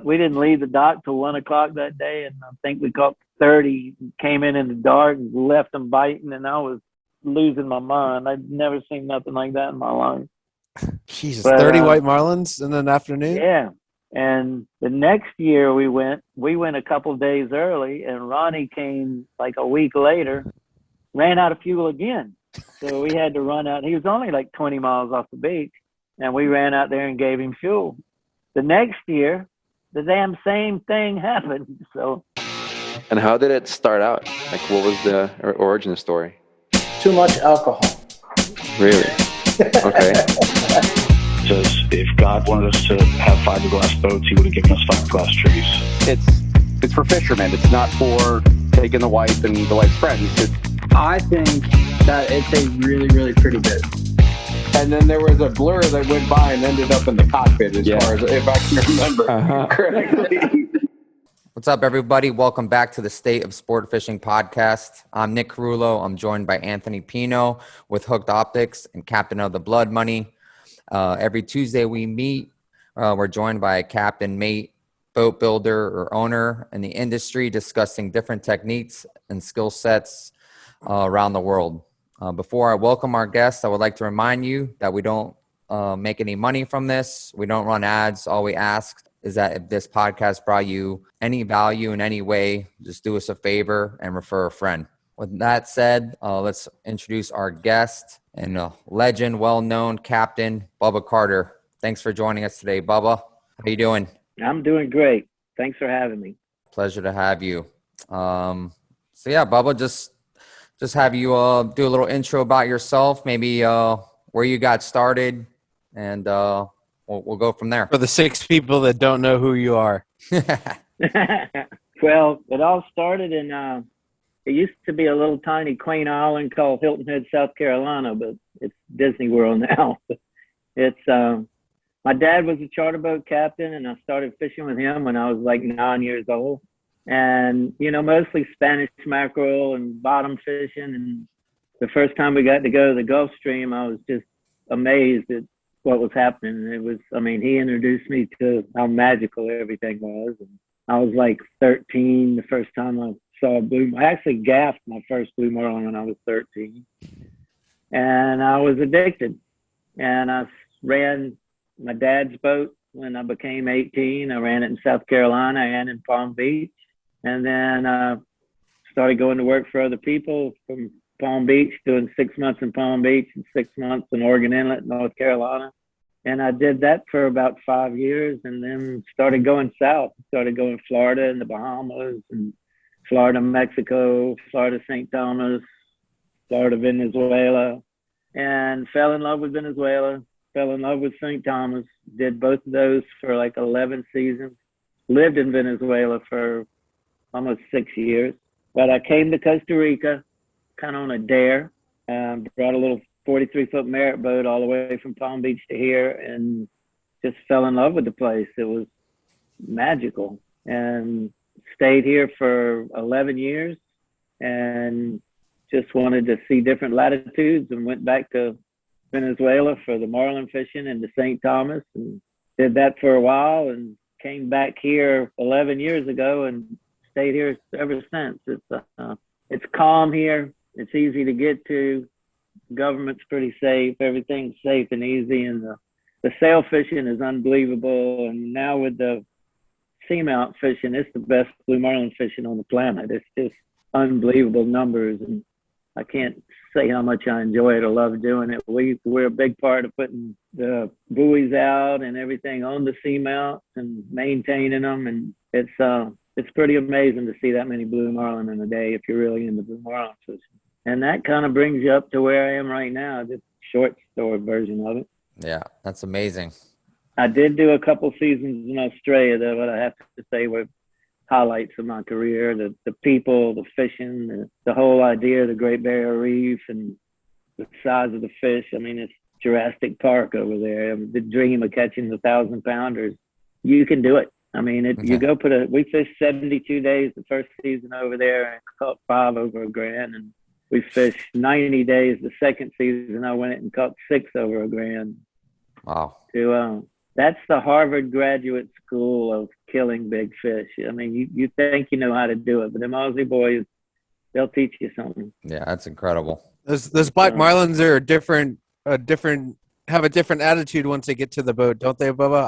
we didn't leave the dock till 1 o'clock that day, and I think we caught 30. Came in the dark and left them biting, and I was losing my mind. I'd never seen nothing like that in my life. Jesus, but, 30 white marlins in an afternoon? Yeah. And the next year we went a couple of days early, and Ronnie came like a week later, ran out of fuel again. So we had to run out. He was only like 20 miles off the beach, and we ran out there and gave him fuel. The next year, the damn same thing happened. So. And how did it start out? Like, what was the origin story? Too much alcohol. Really? Okay. Says if God wanted us to have fiberglass boats, he would have given us fiberglass trees. It's for fishermen. It's not for taking the wife and the wife's friends. I think that it's a really, really pretty bit. And then there was a blur that went by and ended up in the cockpit, as far as if I can remember correctly. What's up, everybody? Welcome back to the State of Sport Fishing podcast. I'm Nick Carullo. I'm joined by Anthony Pino with Hooked Optics and Captain of the Blood Money. Every Tuesday we meet. We're joined by a captain, mate, boat builder, or owner in the industry discussing different techniques and skill sets around the world. Before I welcome our guests, I would like to remind you that we don't make any money from this. We don't run ads. All we ask is that if this podcast brought you any value in any way, just do us a favor and refer a friend. With that said, let's introduce our guest and a legend, well-known Captain Bubba Carter. Thanks for joining us today, Bubba. How you doing? I'm doing great. Thanks for having me. Pleasure to have you. So yeah, Bubba, just have you do a little intro about yourself, maybe where you got started, and we'll go from there. For the 6 people that don't know who you are. Well, it all started in it used to be a little tiny quaint island called Hilton Head, South Carolina, but it's Disney World now. It's my dad was a charter boat captain, and I started fishing with him when I was like 9 years old. And, you know, mostly Spanish mackerel and bottom fishing. And the first time we got to go to the Gulf Stream, I was just amazed at what was happening. It was, I mean, he introduced me to how magical everything was. And I was like 13 the first time I saw a blue. I actually gaffed my first blue marlin when I was 13. And I was addicted. And I ran my dad's boat when I became 18. I ran it in South Carolina and in Palm Beach. And then started going to work for other people from Palm Beach, doing 6 months in Palm Beach and 6 months in Oregon Inlet, North Carolina. And I did that for about 5 years, and then started going south. Started going to Florida and the Bahamas, and Florida, Mexico, Florida, St. Thomas, Florida, Venezuela, and fell in love with Venezuela, fell in love with St. Thomas, did both of those for like 11 seasons, lived in Venezuela for almost 6 years. But I came to Costa Rica kind of on a dare, brought a little 43-foot Merritt boat all the way from Palm Beach to here, and just fell in love with the place. It was magical, and stayed here for 11 years and just wanted to see different latitudes, and went back to Venezuela for the marlin fishing and to St. Thomas, and did that for a while, and came back here 11 years ago and stayed here ever since. It's calm here. It's easy to get to. Government's pretty safe. Everything's safe and easy. And the sail fishing is unbelievable. And now with the Seamount fishing, it's the best blue marlin fishing on the planet. It's just unbelievable numbers. And I can't say how much I enjoy it or love doing it. We're a big part of putting the buoys out and everything on the Seamount and maintaining them. And it's pretty amazing to see that many blue marlin in a day if you're really into blue marlin fishing. And that kind of brings you up to where I am right now, just short story version of it. Yeah, that's amazing. I did do a couple seasons in Australia, though, but I have to say were highlights of my career. The people, the fishing, the whole idea of the Great Barrier Reef and the size of the fish. I mean, it's Jurassic Park over there. The dream of catching the 1,000-pounders. You can do it. I mean, you go we fished 72 days the first season over there and caught 5 over $1,000. And we fished 90 days the second season. I went and caught 6 over $1,000. Wow. To that's the Harvard Graduate School of killing big fish. I mean, you think you know how to do it, but them Aussie boys, they'll teach you something. Yeah, that's incredible. Those black marlins are have a different attitude once they get to the boat, don't they, Bubba?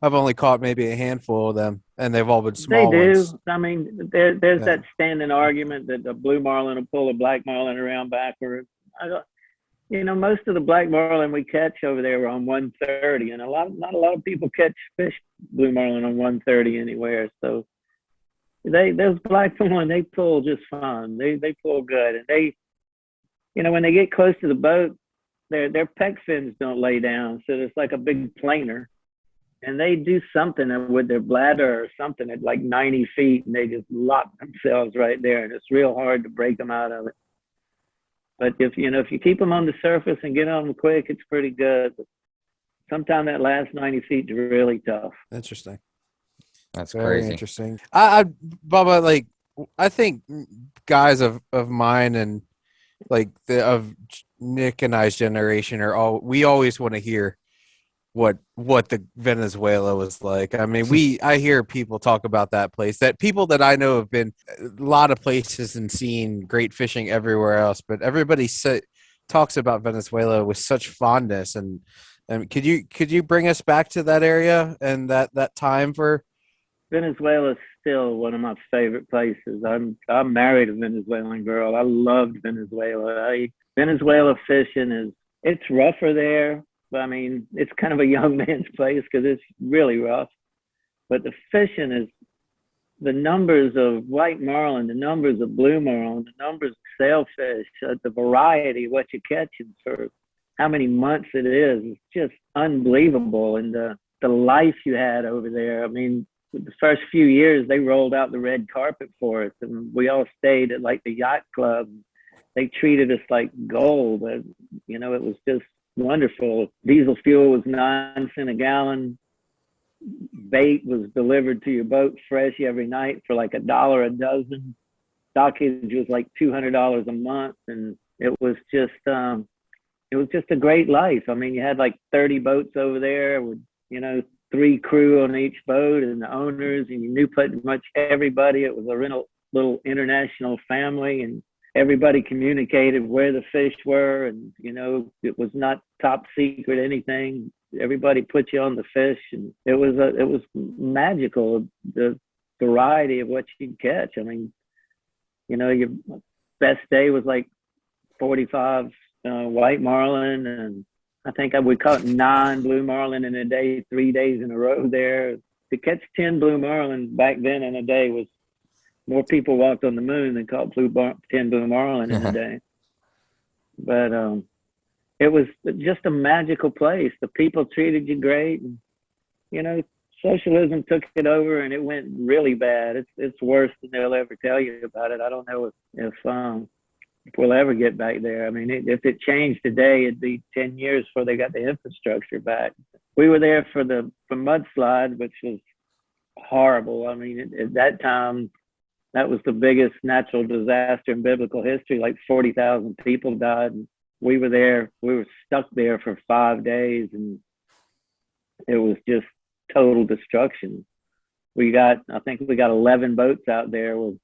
I've only caught maybe a handful of them, and they've all been small They do. ones. I mean, there's that standing argument that a blue marlin will pull a black marlin around backwards. Most of the black marlin we catch over there are on 130, and not a lot of people catch fish blue marlin on 130 anywhere. So those black marlin, they pull just fine. They pull good, and they, when they get close to the boat, their pec fins don't lay down, so it's like a big planer, and they do something with their bladder or something at like 90 feet, and they just lock themselves right there, and it's real hard to break them out of it. But if you keep them on the surface and get on them quick, it's pretty good. But sometimes that last 90 feet is really tough. Interesting. That's very crazy. Interesting. Bubba, I think guys of mine and of Nick and I's generation we always want to hear what the Venezuela was like. I mean, I hear people talk about that place, that people that I know have been a lot of places and seen great fishing everywhere else, but everybody talks about Venezuela with such fondness. And could you bring us back to that area and that time for Venezuela? Is still one of my favorite places. I'm married a Venezuelan girl. I loved Venezuela. Venezuela fishing it's rougher there. I mean, it's kind of a young man's place because it's really rough. But the fishing is the numbers of white marlin, the numbers of blue marlin, the numbers of sailfish, the variety of what you're catching for how many months it is just unbelievable. And the life you had over there. I mean, the first few years they rolled out the red carpet for us, and we all stayed at the yacht club. They treated us like gold. It was just wonderful. Diesel fuel was 9 cents a gallon. Bait was delivered to your boat fresh every night for $1 a dozen. Stockage was $200 a month, and it was just a great life. I mean, you had 30 boats over there with 3 crew on each boat and the owners, and you knew pretty much everybody. It was a little international family, and everybody communicated where the fish were, and it was not top secret anything. Everybody put you on the fish, and it was magical, the variety of what you'd catch. I mean, your best day was 45 white marlin, and I think we caught 9 blue marlin in a day, 3 days in a row there. To catch 10 blue marlin back then in a day was more people walked on the moon than caught 10 blue marlin in a day. But it was just a magical place. The people treated you great. And, socialism took it over, and it went really bad. It's worse than they'll ever tell you about it. I don't know if we'll ever get back there. I mean, if it changed today, it'd be 10 years before they got the infrastructure back. We were there for mudslide, which was horrible. I mean, at that time, that was the biggest natural disaster in biblical history. 40,000 people died. And we were there. We were stuck there for 5 days, and it was just total destruction. I think we got 11 boats out there with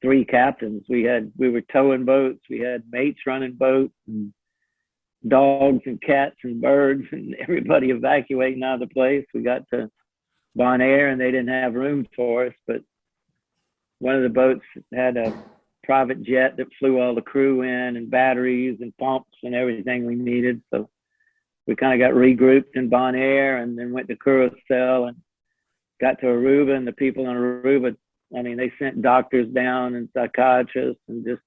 3 captains. We were towing boats. We had mates running boats, and dogs and cats and birds, and everybody evacuating out of the place. We got to Bonaire, and they didn't have room for us, but one of the boats had a private jet that flew all the crew in, and batteries and pumps and everything we needed. So we kind of got regrouped in Bonaire, and then went to Curacao and got to Aruba. And the people in Aruba, I mean, they sent doctors down and psychiatrists and just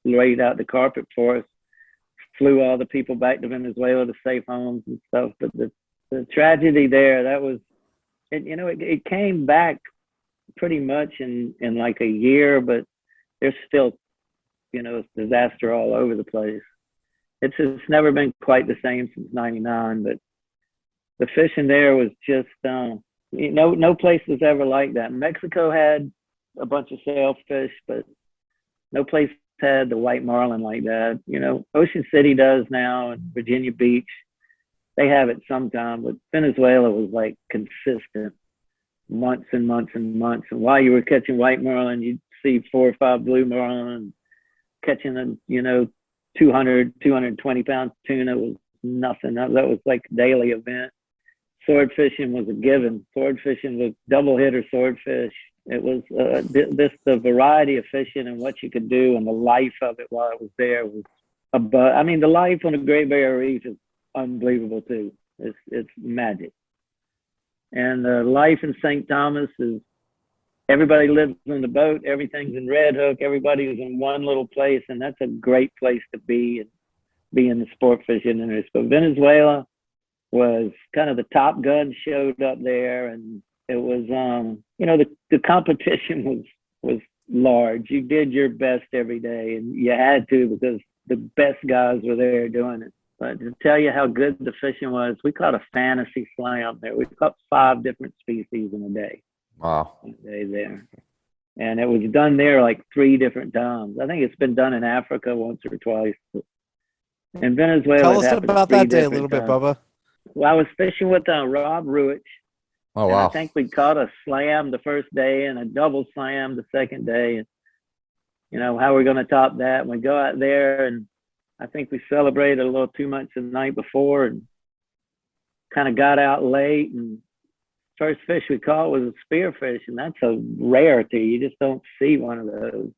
laid out the carpet for us, flew all the people back to Venezuela to safe homes and stuff. But the tragedy there, that was, it came back pretty much in a year, but there's still, it's disaster all over the place. It's never been quite the same since '99, but the fishing there was just, no place was ever like that. Mexico had a bunch of sailfish, but no place had the white marlin like that. Ocean City does now, and Virginia Beach. they have it sometime, but Venezuela was like consistent, months and months and months. And while you were catching white marlin, you'd see 4 or 5 blue marlin. Catching a 220 pound tuna was nothing. That was like a daily event. Sword fishing was a given. Sword fishing was double hitter swordfish. It was the variety of fishing and what you could do and the life of it while it was there was above. I mean, the life on the Great Barrier Reef is unbelievable too. It's magic. And the life in St. Thomas is everybody lives on the boat. Everything's in Red Hook. Everybody is in one little place, and that's a great place to be and be in the sport fishing industry. But Venezuela was kind of the top gun showed up there, and it was the competition was large. You did your best every day, and you had to because the best guys were there doing it. But to tell you how good the fishing was, we caught a fantasy slam there. We caught 5 different species in a day. Wow. A day there. And it was done there like 3 different times. I think it's been done in Africa once or twice. In Venezuela, Tell us about that day a little bit, Bubba. Well, I was fishing with Rob Ruich. Oh, wow. I think we caught a slam the first day and a double slam the second day. And, how we're going to top that. And we go out there, and I think we celebrated a little too much the night before and kind of got out late. And first fish we caught was a spearfish, and that's a rarity. You just don't see one of those.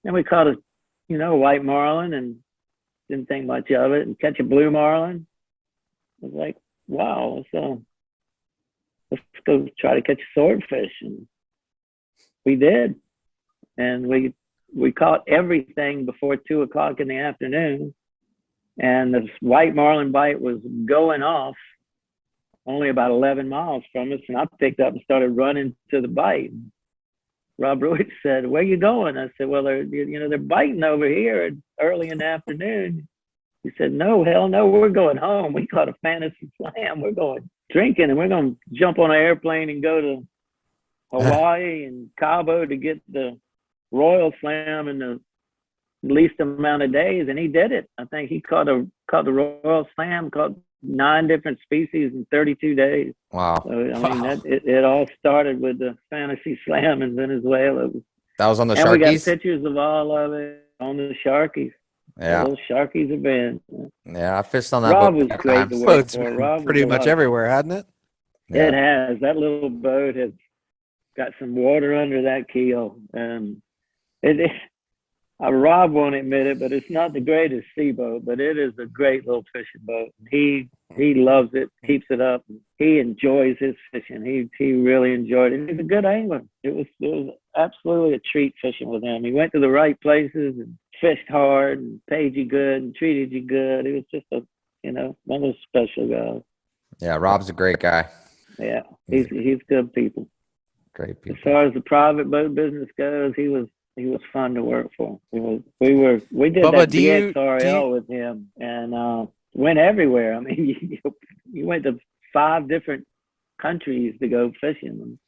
Then we caught a white marlin and didn't think much of it, and catch a blue marlin. I was like, wow, let's go try to catch a swordfish. And we did. And we caught everything before 2 o'clock in the afternoon. And the white marlin bite was going off only about 11 miles from us. And I picked up and started running to the bite. Rob Ruich said, "Where you going?" I said, "Well, they're biting over here early in the afternoon." He said, "No, hell no, we're going home. We caught a fantasy slam. We're going drinking, and we're going to jump on an airplane and go to Hawaii and Cabo to get the Royal Slam in the least amount of days." And he did it. I think he caught the Royal Slam, caught 9 different species in 32 days. Wow. So, I mean, it all started with the fantasy slam in Venezuela. That was on the and Sharkies? We got pictures of all of it on the Sharkies. Yeah. The little Sharkies event. Yeah, I fished on that Rob boat. was great to Well, work it's for. Rob pretty was much everywhere, hasn't it? Yeah. It has. That little boat has got some water under that keel. Rob won't admit it, but it's not the greatest sea boat, but it is a great little fishing boat. He loves it, keeps it up. He enjoys his fishing. He really enjoyed it. He's a good angler. It was absolutely a treat fishing with him. He went to the right places and fished hard and paid you good and treated you good. He was just one of those special guys. Yeah, Rob's a great guy. Yeah, he's good people. Great people. As far as the private boat business goes, he was fun to work for. We did Bubba, that DXRL with him and went everywhere. I mean, you went to 5 different countries to go fishing.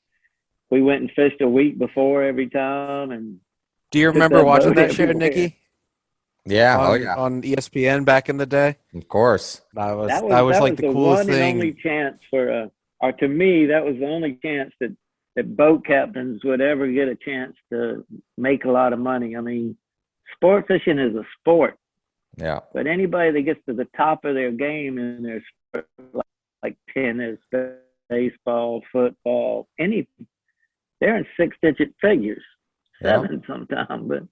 We went and fished a week before every time. And do you remember watching that show, Nikki? Yeah, on ESPN back in the day. Of course, that was like the coolest thing. And only chance for, or to me, that was the only chance that boat captains would ever get a chance to make a lot of money. I mean, sport fishing is a sport. Yeah. But anybody that gets to the top of their game in their sport, like tennis, baseball, football, anything, they're in 6-digit figures, 7 sometimes. But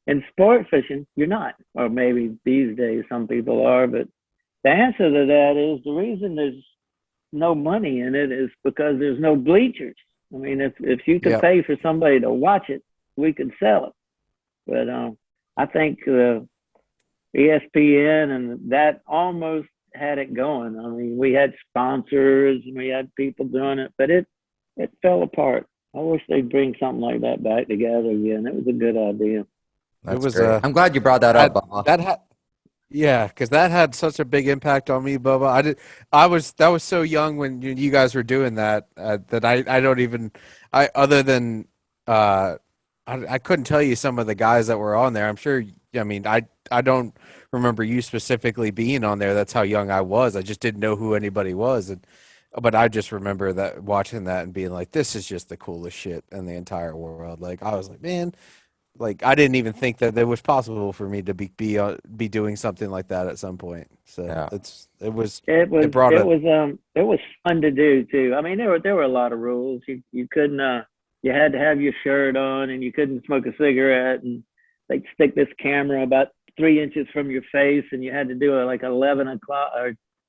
in sport fishing, you're not. Or maybe these days some people are. But the answer to that is the reason there's no money in it is because there's no bleachers. I mean, if you could pay for somebody to watch it, we could sell it. But I think ESPN and that almost had it going. I mean, we had sponsors and we had people doing it, but it fell apart. I wish they'd bring something like that back together again. It was a good idea. I'm glad you brought that up, Bubba. Because that had such a big impact on me, Bubba. That was so young when you guys were doing that that I don't even I couldn't tell you some of the guys that were on there. I'm sure. I mean, I don't remember you specifically being on there. That's how young I was. I just didn't know who anybody was, but I just remember that watching that and being like, "This is just the coolest shit in the entire world." Like I was like, man, like I didn't even think that it was possible for me to be doing something like that at some point. So Yeah. it was It was fun to do too. I mean, there were a lot of rules. You couldn't you had to have your shirt on, and you couldn't smoke a cigarette, and they'd stick this camera about 3 inches from your face, and you had to do like 11 o'clock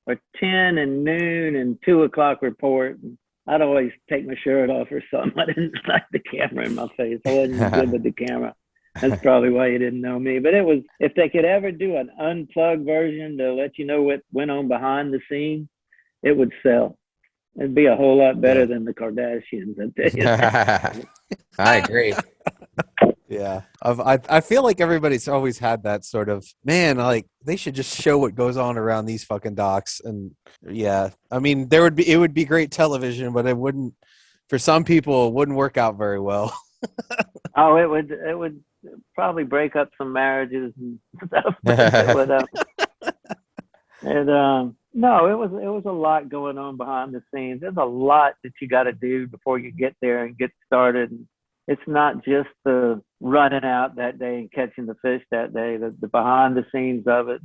or 10 and noon and 2 o'clock report. And I'd always take my shirt off or something. I didn't like the camera in my face. I wasn't good with the camera. That's probably why you didn't know me. But it was, if they could ever do an unplugged version to let you know what went on behind the scenes, it would sell. It'd be a whole lot better than the Kardashians. I tell you that. I agree. Yeah, I feel like everybody's always had that sort of, man, like they should just show what goes on around these fucking docks. And yeah, I mean, it would be great television, but it wouldn't, for some people, it wouldn't work out very well. Oh, it would probably break up some marriages and stuff. No, it was a lot going on behind the scenes. There's a lot that you got to do before you get there and get started. It's not just the running out that day and catching the fish that day. The behind the scenes of it,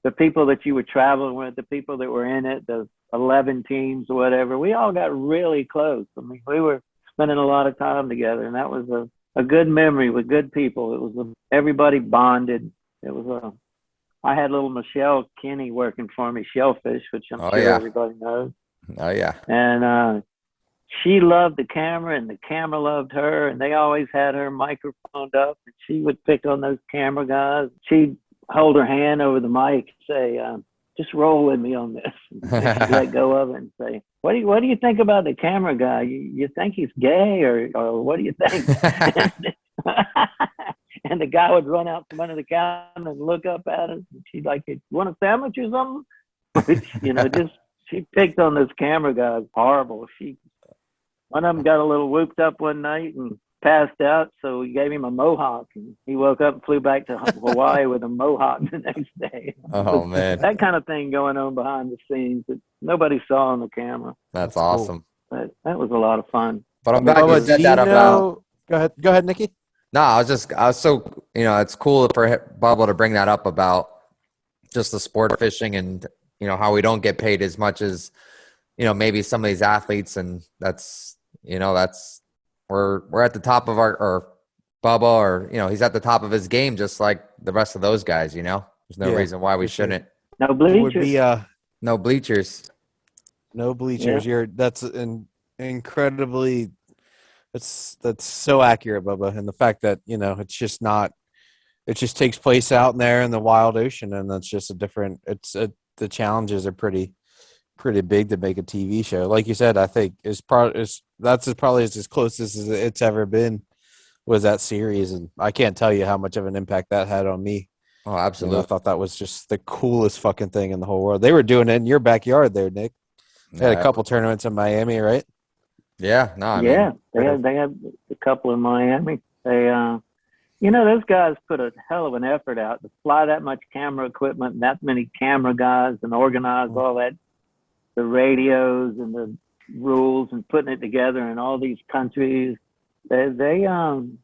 the people that you were traveling with, the people that were in it, the 11 teams or whatever, we all got really close. I mean, we were spending a lot of time together, and that was a good memory with good people. It was everybody bonded. It was I had little Michelle Kinney working for me, Shellfish, which I'm sure everybody knows. Oh yeah. And she loved the camera, and the camera loved her, and they always had her microphoned up, and she would pick on those camera guys. She'd hold her hand over the mic and say, just roll with me on this. And she'd let go of it and say, what do you think about the camera guy? You think he's gay, or what do you think? And the guy would run out from under the counter and look up at us, and she'd like, you want a sandwich or something? Which, she picked on this camera guy. Horrible. One of them got a little whooped up one night and passed out, so we gave him a mohawk, and he woke up and flew back to Hawaii with a mohawk the next day. Oh man, that kind of thing going on behind the scenes that nobody saw on the camera. That's awesome. Cool. But that was a lot of fun. But I'm glad you said that about. Go ahead, Nikki. No, I was so, it's cool for Bubba to bring that up about just the sport fishing and, how we don't get paid as much as, maybe some of these athletes. And that's we're at the top of or Bubba, or, he's at the top of his game, just like the rest of those guys, there's no reason why we shouldn't. No bleachers. No bleachers. No bleachers. Yeah. That's an incredibly, that's so accurate, Bubba. And the fact that, it's just not, it just takes place out there in the wild ocean. And that's just the challenges are pretty big to make a TV show. Like you said, I think that's probably as close as it's ever been was that series. And I can't tell you how much of an impact that had on me. Oh, absolutely. I thought that was just the coolest fucking thing in the whole world. They were doing it in your backyard there, Nick. They had a couple tournaments in Miami, right? Yeah, no, they had a couple in Miami. They, those guys put a hell of an effort out to fly that much camera equipment and that many camera guys and organize all that, the radios and the rules and putting it together in all these countries. They busted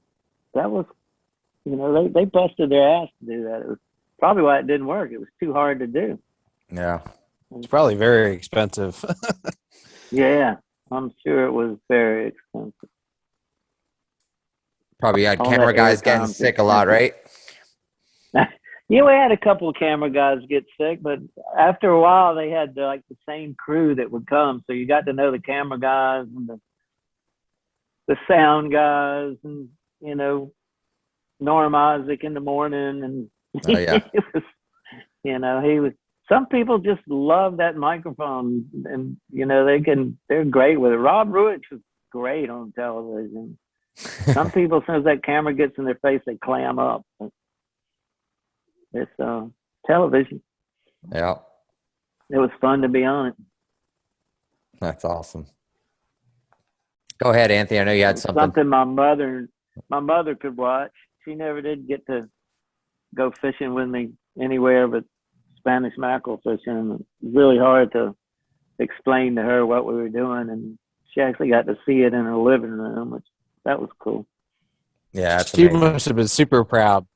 their ass to do that. It was probably why it didn't work. It was too hard to do. Yeah, it's probably very expensive. Yeah. I'm sure it was very expensive. Probably had camera guys getting sick a lot, right? Yeah, we had a couple of camera guys get sick, but after a while they had the same crew that would come. So you got to know the camera guys and the sound guys and, Norm Isaac in the morning. And it was, some people just love that microphone, and they're great with it. Rob Ruich was great on television. Some people, as soon as that camera gets in their face, they clam up. It's television. Yeah, it was fun to be on it. That's awesome. Go ahead, Anthony. I know you had something. Something my mother could watch. She never did get to go fishing with me anywhere but Spanish mackerel fishing. It's really hard to explain to her what we were doing, and she actually got to see it in her living room, which that was cool. Yeah, that's She amazing. must have been super proud.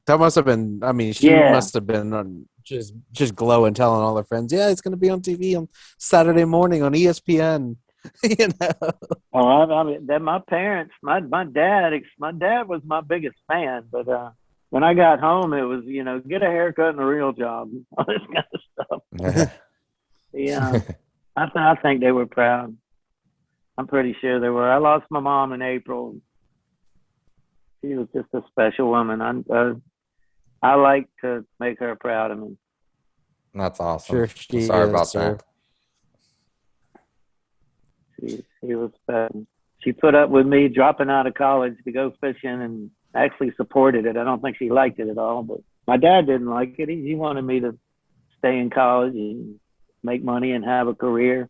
That must have been. I mean, she Yeah. must have been just glowing, telling all her friends, "Yeah, it's going to be on TV on Saturday morning on ESPN." You know. Oh, I mean, that my parents, my dad was my biggest fan, but when I got home, it was, you know, get a haircut and a real job, all this kind of stuff. Yeah, I think they were proud. I'm pretty sure they were. I lost my mom in April. She was just a special woman. I like to make her proud of me. That's awesome. Sure, I'm she sorry is, about sir. that. She was special. She put up with me dropping out of college to go fishing and actually supported it. I don't think she liked it at all, but my dad didn't like it. He wanted me to stay in college and make money and have a career.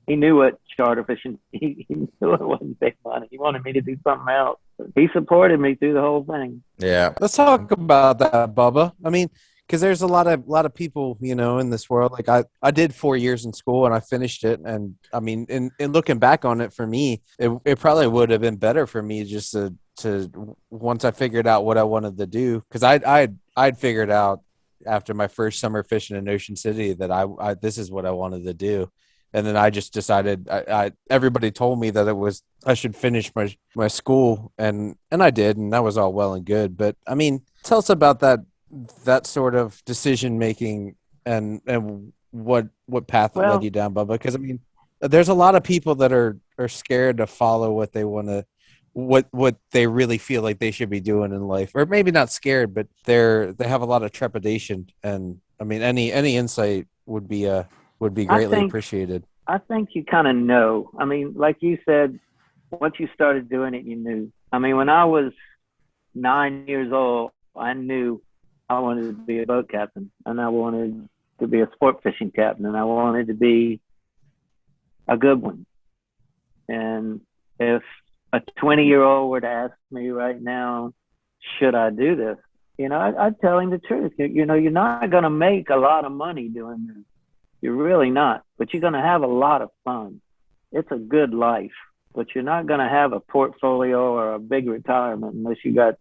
He knew what charter fishing, he knew it wasn't big money. He wanted me to do something else. But he supported me through the whole thing. Yeah. Let's talk about that, Bubba. I mean, because there's a lot of people, you know, in this world. Like I did 4 years in school and I finished it, and I mean, in looking back on it, for me, it probably would have been better for me just to once I figured out what I wanted to do, because I'd figured out after my first summer fishing in Ocean City that I this is what I wanted to do. And then I just decided, everybody told me that I should finish my school, and I did, and that was all well and good. But I mean, tell us about that sort of decision making and what path led you down, Bubba. Because I mean, there's a lot of people that are scared to follow what they want to, what they really feel like they should be doing in life, or maybe not scared, but they have a lot of trepidation. And I mean, any insight would be greatly appreciated. I think you kind of know. I mean, like you said, once you started doing it, you knew. I mean, when I was 9 years old, I knew I wanted to be a boat captain, and I wanted to be a sport fishing captain, and I wanted to be a good one. And if a 20-year-old were to ask me right now, should I do this? You know, I'd tell him the truth. You know, you're not going to make a lot of money doing this. You're really not, but you're going to have a lot of fun. It's a good life, but you're not going to have a portfolio or a big retirement unless you got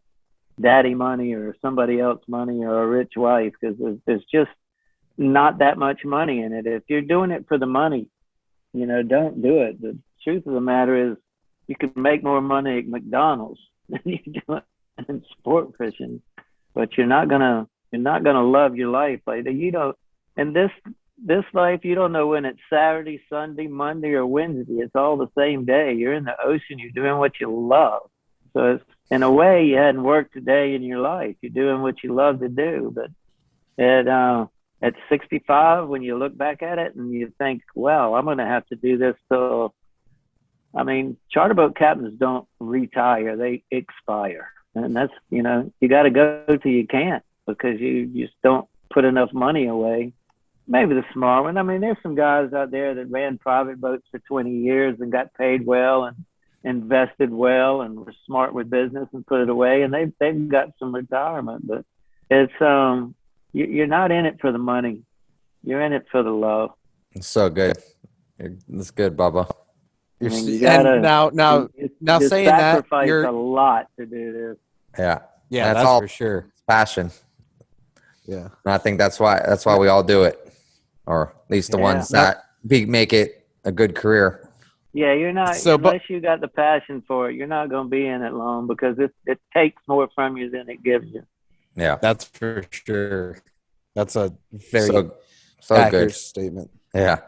daddy money or somebody else money or a rich wife, because there's just not that much money in it. If you're doing it for the money, you know, don't do it. The truth of the matter is you can make more money at McDonald's than you do in sport fishing, but you're not gonna love your life. Like, you don't, and this life, you don't know when it's Saturday, Sunday, Monday, or Wednesday. It's all the same day. You're in the ocean. You're doing what you love. So it's, in a way, you hadn't worked a day in your life. You're doing what you love to do. But at 65, when you look back at it and you think, well, I'm going to have to do this till, I mean, charter boat captains don't retire. They expire. And that's, you know, you got to go till you can't, because you just don't put enough money away. Maybe the small one. I mean, there's some guys out there that ran private boats for 20 years and got paid well and invested well and were smart with business and put it away, and they've got some retirement. But it's you're not in it for the money. You're in it for the love. It's so good. That's good, Bubba. I mean, you gotta, now saying that, you're a lot to do this. Yeah, that's all for sure. It's passion. Yeah, and I think that's why we all do it, or at least the ones that make it a good career. Yeah, you're not, unless you got the passion for it, you're not going to be in it long, because it takes more from you than it gives you. Yeah, that's for sure. That's a very so accurate good statement. Yeah.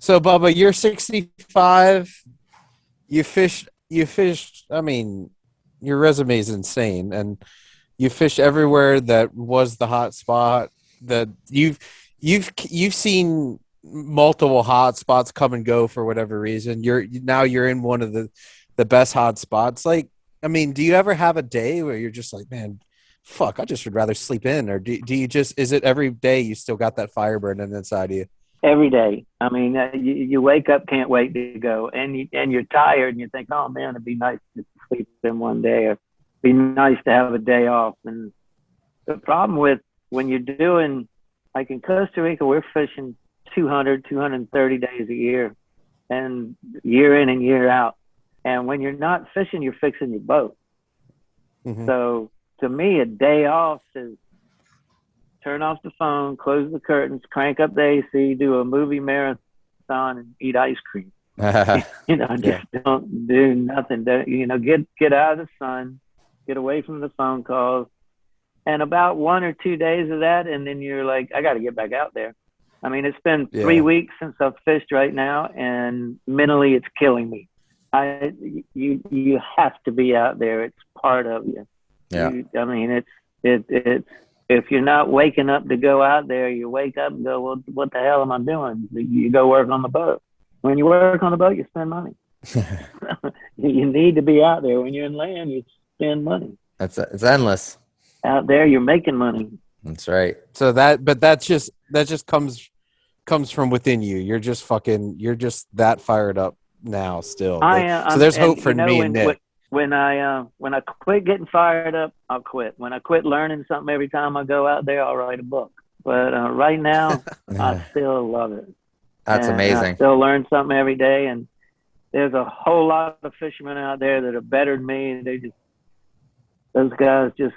So, Bubba, you're 65. You fished. I mean, your resume is insane, and you fish everywhere that was the hot spot. That you've seen multiple hot spots come and go for whatever reason. You're in one of the best hot spots. Like, I mean, do you ever have a day where you're just like, man, fuck, I just would rather sleep in? Or do you just, is it every day you still got that fire burning inside of you? Every day. I mean, you wake up, can't wait to go, and you're tired, and you think, oh man, it'd be nice to sleep in one day, or be nice to have a day off. And the problem with when you're doing, like in Costa Rica, we're fishing 200, 230 days a year, and year in and year out. And when you're not fishing, you're fixing your boat. Mhm. So to me, a day off is turn off the phone, close the curtains, crank up the AC, do a movie marathon, and eat ice cream. You know, just don't do nothing. You know, get out of the sun, get away from the phone calls. And about 1 or 2 days of that, and then you're like, I got to get back out there. I mean, it's been 3 weeks since I've fished right now, and mentally it's killing me. You have to be out there. It's part of you. Yeah. I mean, it's if you're not waking up to go out there, you wake up and go, well, what the hell am I doing? You go work on the boat. When you work on the boat, you spend money. You need to be out there. When you're in land, you spend money. It's endless. Out there, you're making money. That's right. So that just comes from within you. You're just that fired up now still. So there's hope for me and Nick. When I quit getting fired up, I'll quit. When I quit learning something every time I go out there, I'll write a book. But right now, I still love it. That's amazing. I still learn something every day, and there's a whole lot of fishermen out there that are better than me. Those guys just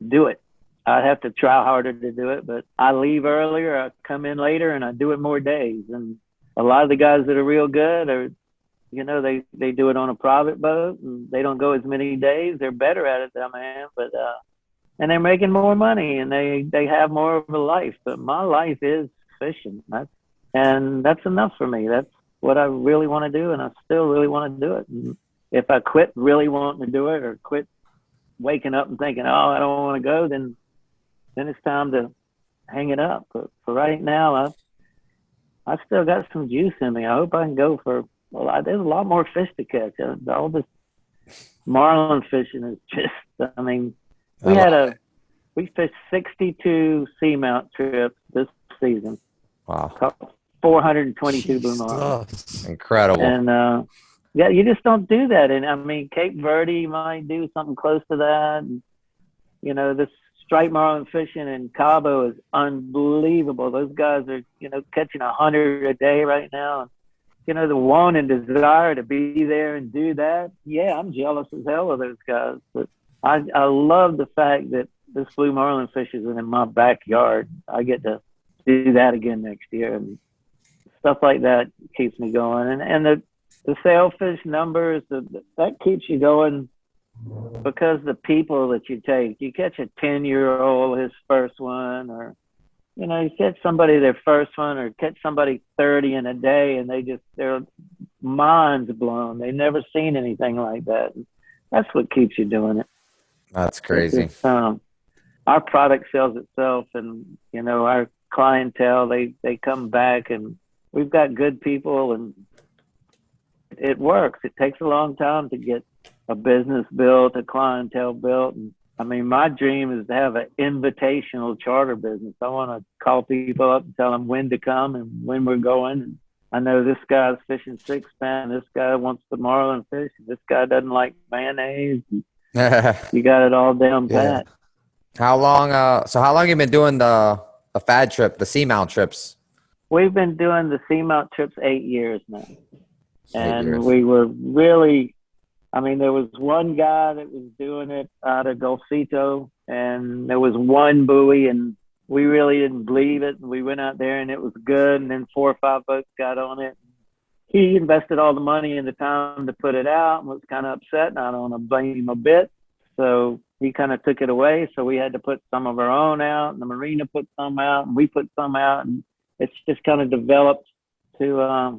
do it. I have to try harder to do it, but I leave earlier, I come in later, and I do it more days. And a lot of the guys that are real good are, you know, they do it on a private boat, and they don't go as many days. They're better at it than I am, but and they're making more money, and they have more of a life. But my life is fishing. That's enough for me. That's what I really want to do, and I still really want to do it. And if I quit really wanting to do it, or quit waking up and thinking, oh, I don't want to go, then it's time to hang it up. But for right now, I still got some juice in me. I hope I can go for a lot. There's a lot more fish to catch. All this marlin fishing is just, I mean, we fished 62 seamount trips this season. Wow. 422 blue marlin. Incredible. And yeah, you just don't do that. And I mean, Cape Verde might do something close to that. And, you know, this striped marlin fishing in Cabo is unbelievable. Those guys are, you know, catching 100 a day right now. And, you know, the want and desire to be there and do that. Yeah, I'm jealous as hell of those guys. But I love the fact that this blue marlin fishing is in my backyard. I get to do that again next year. And stuff like that keeps me going. And the sailfish numbers, that keeps you going because the people that you take. You catch a 10-year-old, his first one, or, you know, you catch somebody their first one, or catch somebody 30 in a day, and their minds blown. They've never seen anything like that. That's what keeps you doing it. That's crazy. Our product sells itself, and, you know, our clientele, they come back, and we've got good people, and it works. It takes a long time to get a business built, a clientele built. And I mean, my dream is to have an invitational charter business. I want to call people up and tell them when to come and when we're going. And I know this guy's fishing 6-pound. This guy wants the marlin fish. This guy doesn't like mayonnaise. You got it all down pat. How long have you been doing the FAD trip, the Seamount trips? We've been doing the Seamount trips 8 years now. And we were really, I mean, there was one guy that was doing it out of Golfito, and there was one buoy, and we really didn't believe it. And we went out there, and it was good. And then 4 or 5 boats got on it. He invested all the money and the time to put it out and was kind of upset. And I don't want to blame him a bit. So he kind of took it away. So we had to put some of our own out, and the marina put some out, and we put some out. And it's just kind of developed to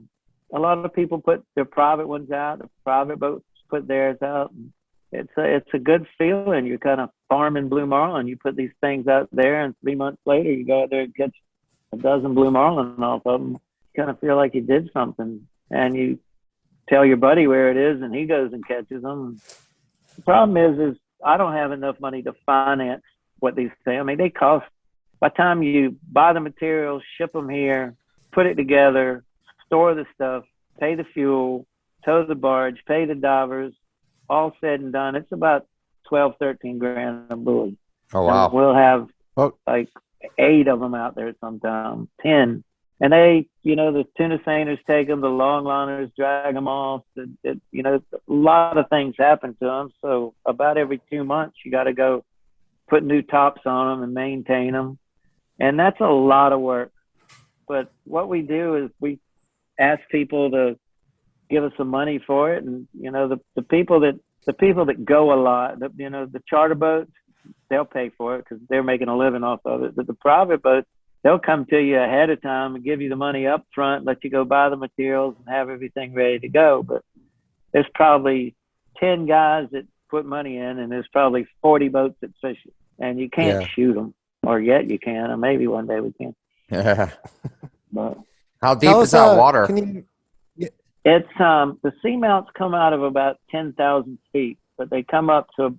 a lot of people put their private ones out. The private boats put theirs out. It's a good feeling. You're kind of farming blue marlin. You put these things out there, and 3 months later, you go out there and catch a dozen blue marlin off of them. You kind of feel like you did something, and you tell your buddy where it is, and he goes and catches them. The problem is I don't have enough money to finance what these things. I mean, they cost. By the time you buy the materials, ship them here, put it together, store the stuff, pay the fuel, tow the barge, pay the divers, all said and done, it's about 12, 13 grand a buoy. Oh, And wow. we'll have Oh. like 8 of them out there sometimes, 10. And they, the tuna seiners take them, the longliners drag them off. A lot of things happen to them. So about every 2 months, you got to go put new tops on them and maintain them. And that's a lot of work. But what we do is we ask people to give us some money for it. And, the people that go a lot, the charter boats, they'll pay for it because they're making a living off of it. But the private boats, they'll come to you ahead of time and give you the money up front, let you go buy the materials and have everything ready to go. But there's probably 10 guys that put money in, and there's probably 40 boats that fish it. And you can't shoot them, or yet you can, or maybe one day we can. But How deep is that water? It's the seamounts come out of about 10,000 feet, but they come up to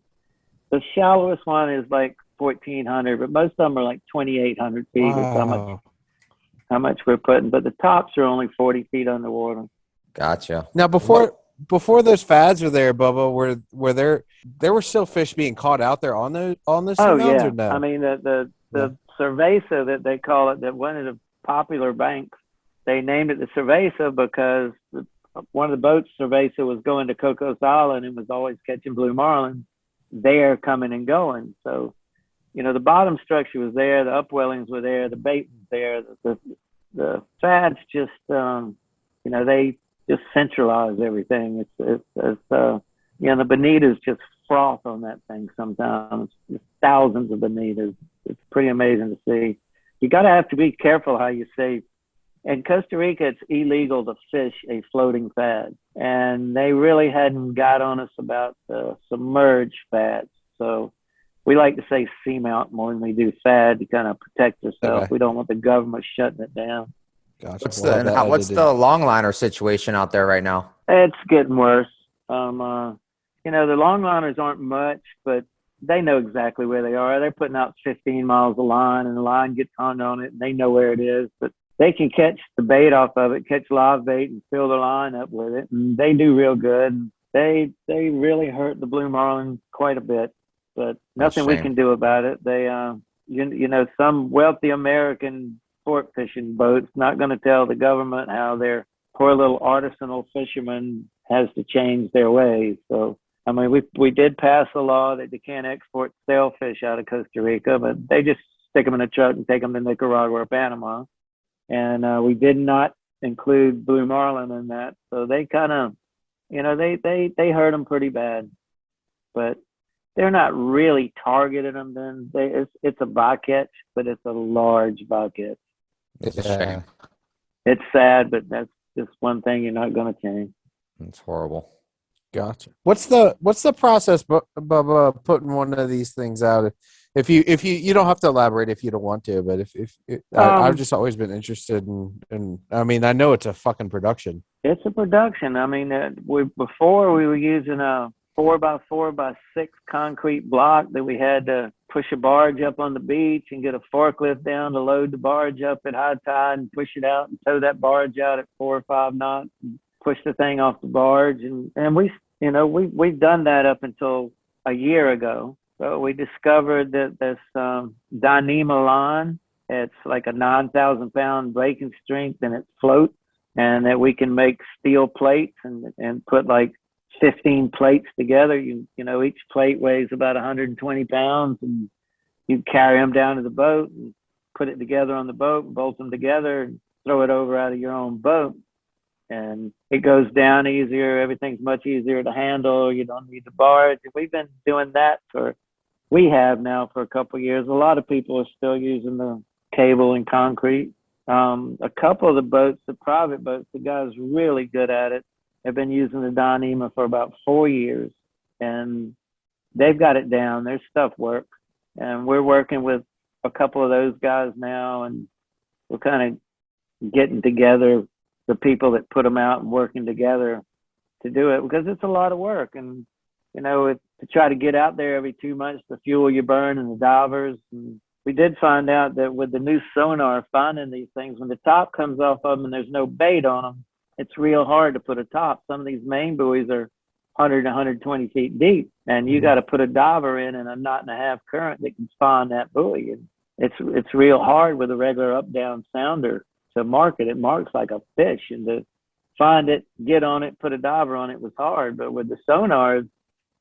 the shallowest one is like 1,400, but most of them are like 2,800 feet. Wow. Is how much we're putting. But the tops are only 40 feet underwater. Gotcha. Now, before those fads were there, Bubba, were there were still fish being caught out there on the seamounts? Or no? I mean the cerveza that they call it, that one of the popular banks, they named it the cerveza because one of the boats, cerveza, was going to Cocos Island and was always catching blue marlin there, coming and going. So, the bottom structure was there, the upwellings were there, the bait was there. The fads just, they just centralize everything. It's the bonitas just froth on that thing sometimes. Just thousands of bonitas. It's pretty amazing to see. You got to have to be careful how you say. In Costa Rica, it's illegal to fish a floating fad, and they really hadn't got on us about the submerged fads. So we like to say seamount more than we do fad to kind of protect ourselves. Okay. We don't want the government shutting it down. Gotcha. What's the longliner situation out there right now? It's getting worse. The longliners aren't much, but they know exactly where they are. They're putting out 15 miles of line, and the line gets hung on it, and they know where it is. But they can catch the bait off of it, catch live bait, and fill the line up with it, and they do real good. They really hurt the blue marlin quite a bit, but nothing we can do about it. They, some wealthy American sport fishing boats not going to tell the government how their poor little artisanal fishermen has to change their ways. So, I mean, we did pass a law that they can't export sailfish out of Costa Rica, but they just stick them in a truck and take them to Nicaragua or Panama. And we did not include blue marlin in that. So they kind of, they hurt them pretty bad. But they're not really targeting them then. It's a bycatch, but it's a large bycatch. It's a shame. It's sad, but that's just one thing you're not going to change. It's horrible. Gotcha. What's the process, Bubba, putting one of these things out? If you don't have to elaborate if you don't want to, but I've just always been interested in. I mean, I know it's a fucking production. It's a production. I mean, before we were using a 4x4x6 concrete block that we had to push a barge up on the beach and get a forklift down to load the barge up at high tide and push it out and tow that barge out at 4 or 5 knots and push the thing off the barge. And we've done that up until a year ago. So we discovered that this Dyneema line, it's like a 9,000-pound breaking strength, and it floats, and that we can make steel plates and put like 15 plates together. Each plate weighs about 120 pounds, and you carry them down to the boat and put it together on the boat, and bolt them together, and throw it over out of your own boat. And it goes down easier. Everything's much easier to handle. You don't need the barge. We've been doing that we have now for a couple of years. A lot of people are still using the cable and concrete. A couple of the boats, the private boats, the guys really good at it, have been using the Dyneema for about 4 years, and they've got it down. Their stuff works. And we're working with a couple of those guys now, and we're kind of getting together the people that put them out and working together to do it, because it's a lot of work. And to try to get out there every 2 months, the fuel you burn and the divers. And we did find out that with the new sonar, finding these things, when the top comes off of them and there's no bait on them, it's real hard to put a top. Some of these main buoys are 100 120 feet deep, and you got to put a diver in a knot and a half current that can spawn that buoy. And it's real hard with a regular up down sounder to mark it. It marks like a fish, and to find it, get on it, put a diver on it was hard. But with the sonar,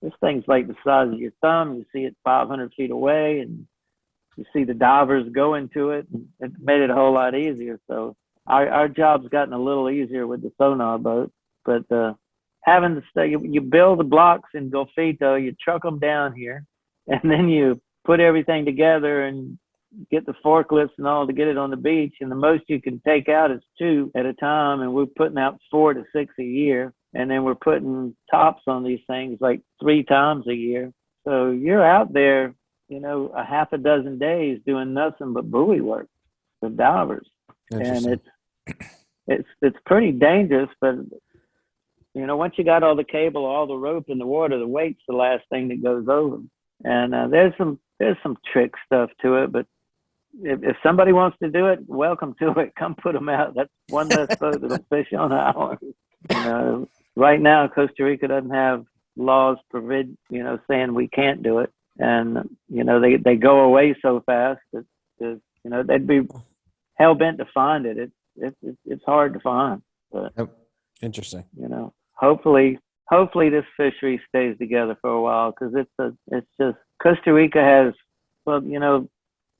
this thing's like the size of your thumb. You see it 500 feet away, and you see the divers go into it. And it made it a whole lot easier. So our job's gotten a little easier with the sonar boat. But having to stay, you build the blocks in Golfito, you truck them down here, and then you put everything together and get the forklifts and all to get it on the beach. And the most you can take out is 2 at a time. And we're putting out 4 to 6 a year. And then we're putting tops on these things like 3 times a year. So you're out there, a half a dozen days doing nothing but buoy work with divers. And it's pretty dangerous, but once you got all the cable, all the rope in the water, the weight's the last thing that goes over. And there's some trick stuff to it, but if somebody wants to do it, welcome to it. Come put them out. That's one less boat that'll fish on our. Right now, Costa Rica doesn't have laws saying we can't do it, and they go away so fast that they'd be hell bent to find it. It's hard to find. But interesting. Hopefully this fishery stays together for a while, because it's just Costa Rica has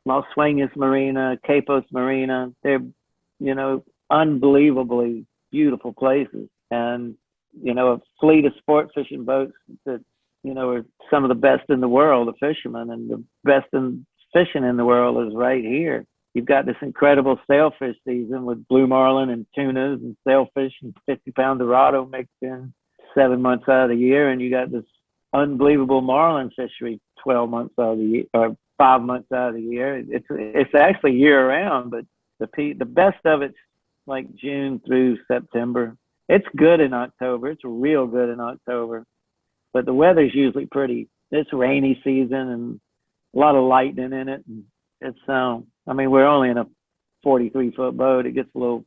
Las Sueñas Marina, Capos Marina. They're unbelievably beautiful places, and a fleet of sport fishing boats that are some of the best in the world, the fishermen, and the best in fishing in the world is right here. You've got this incredible sailfish season with blue marlin and tunas and sailfish and 50-pound dorado mixed in 7 months out of the year, and you got this unbelievable marlin fishery 12 months out of the year, or 5 months out of the year. It's actually year round, but the best of it's like June through September. It's good in October. It's real good in October, but the weather's usually pretty. It's rainy season and a lot of lightning in it. And it's we're only in a 43-foot boat. It gets the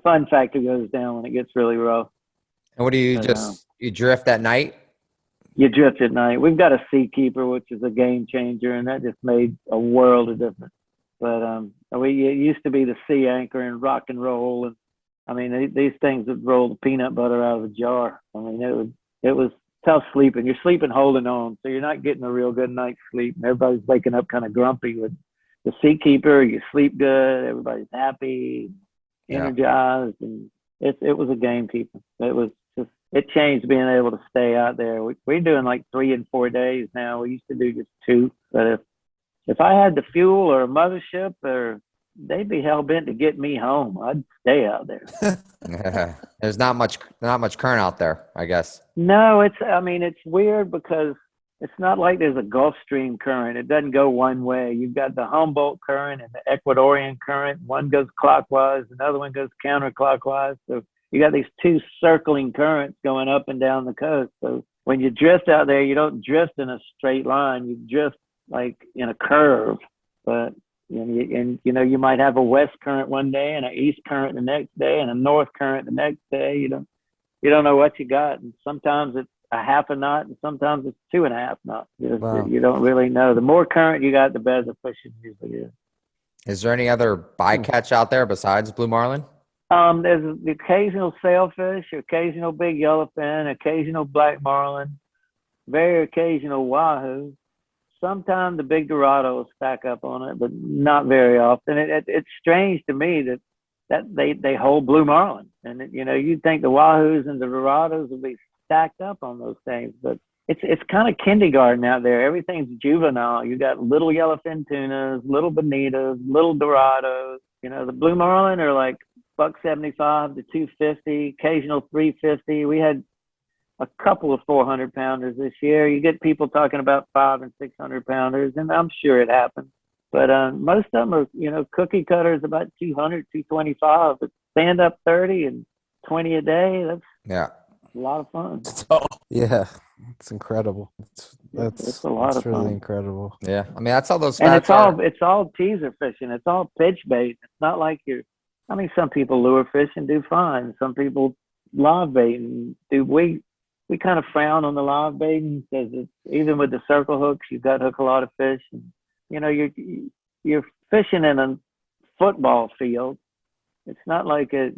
fun factor goes down when it gets really rough. And what do you you drift at night? You drift at night. We've got a Seakeeper, which is a game changer, and that just made a world of difference. But it used to be the Sea Anchor and rock and roll, and these things would roll the peanut butter out of a jar. It was tough sleeping. You're sleeping holding on, so you're not getting a real good night's sleep. And everybody's waking up kind of grumpy. With the Seakeeper, you sleep good. Everybody's happy, energized, and it was a game keeper. It changed being able to stay out there. We're doing like 3 and 4 days now. We used to do just 2. But if I had the fuel or a mothership, they'd be hell bent to get me home. I'd stay out there. There's not much current out there, I guess. No, it's weird because it's not like there's a Gulf Stream current. It doesn't go one way. You've got the Humboldt current and the Ecuadorian current. One goes clockwise, another one goes counterclockwise. So you got these 2 circling currents going up and down the coast. So when you drift out there, you don't drift in a straight line. You drift like in a curve. But you might have a west current one day and an east current the next day and a north current the next day. You don't know what you got. And sometimes it's a half a knot, and sometimes it's 2.5 knots. Wow. You don't really know. The more current you got, the better the fishing usually is. Is there any other bycatch out there besides blue marlin? There's the occasional sailfish, occasional big yellowfin, occasional black marlin, very occasional wahoo. Sometimes the big dorado will stack up on it, but not very often. It's strange to me that they hold blue marlin, and you'd think the wahoos and the dorados would be stacked up on those things, but it's kind of kindergarten out there. Everything's juvenile. You got little yellowfin tunas, little bonitas, little dorados. The blue marlin are like $175 to $250, occasional $350. We had a couple of 400-pounders this year. You get people talking about 500 and 600-pounders, and I'm sure it happens. But most of them are, cookie cutters about 200, 225. But stand up 30 and 20 a day. That's a lot of fun. Yeah, it's incredible. It's a lot of really fun. incredible. Yeah, that's all those. And it's all teaser fishing. It's all pitch bait. It's not like some people lure fish and do fine. Some people live bait and do. We we kind of frown on the live baiting because even with the circle hooks, you've got to hook a lot of fish. And, you know, you're fishing in a football field. It's not like you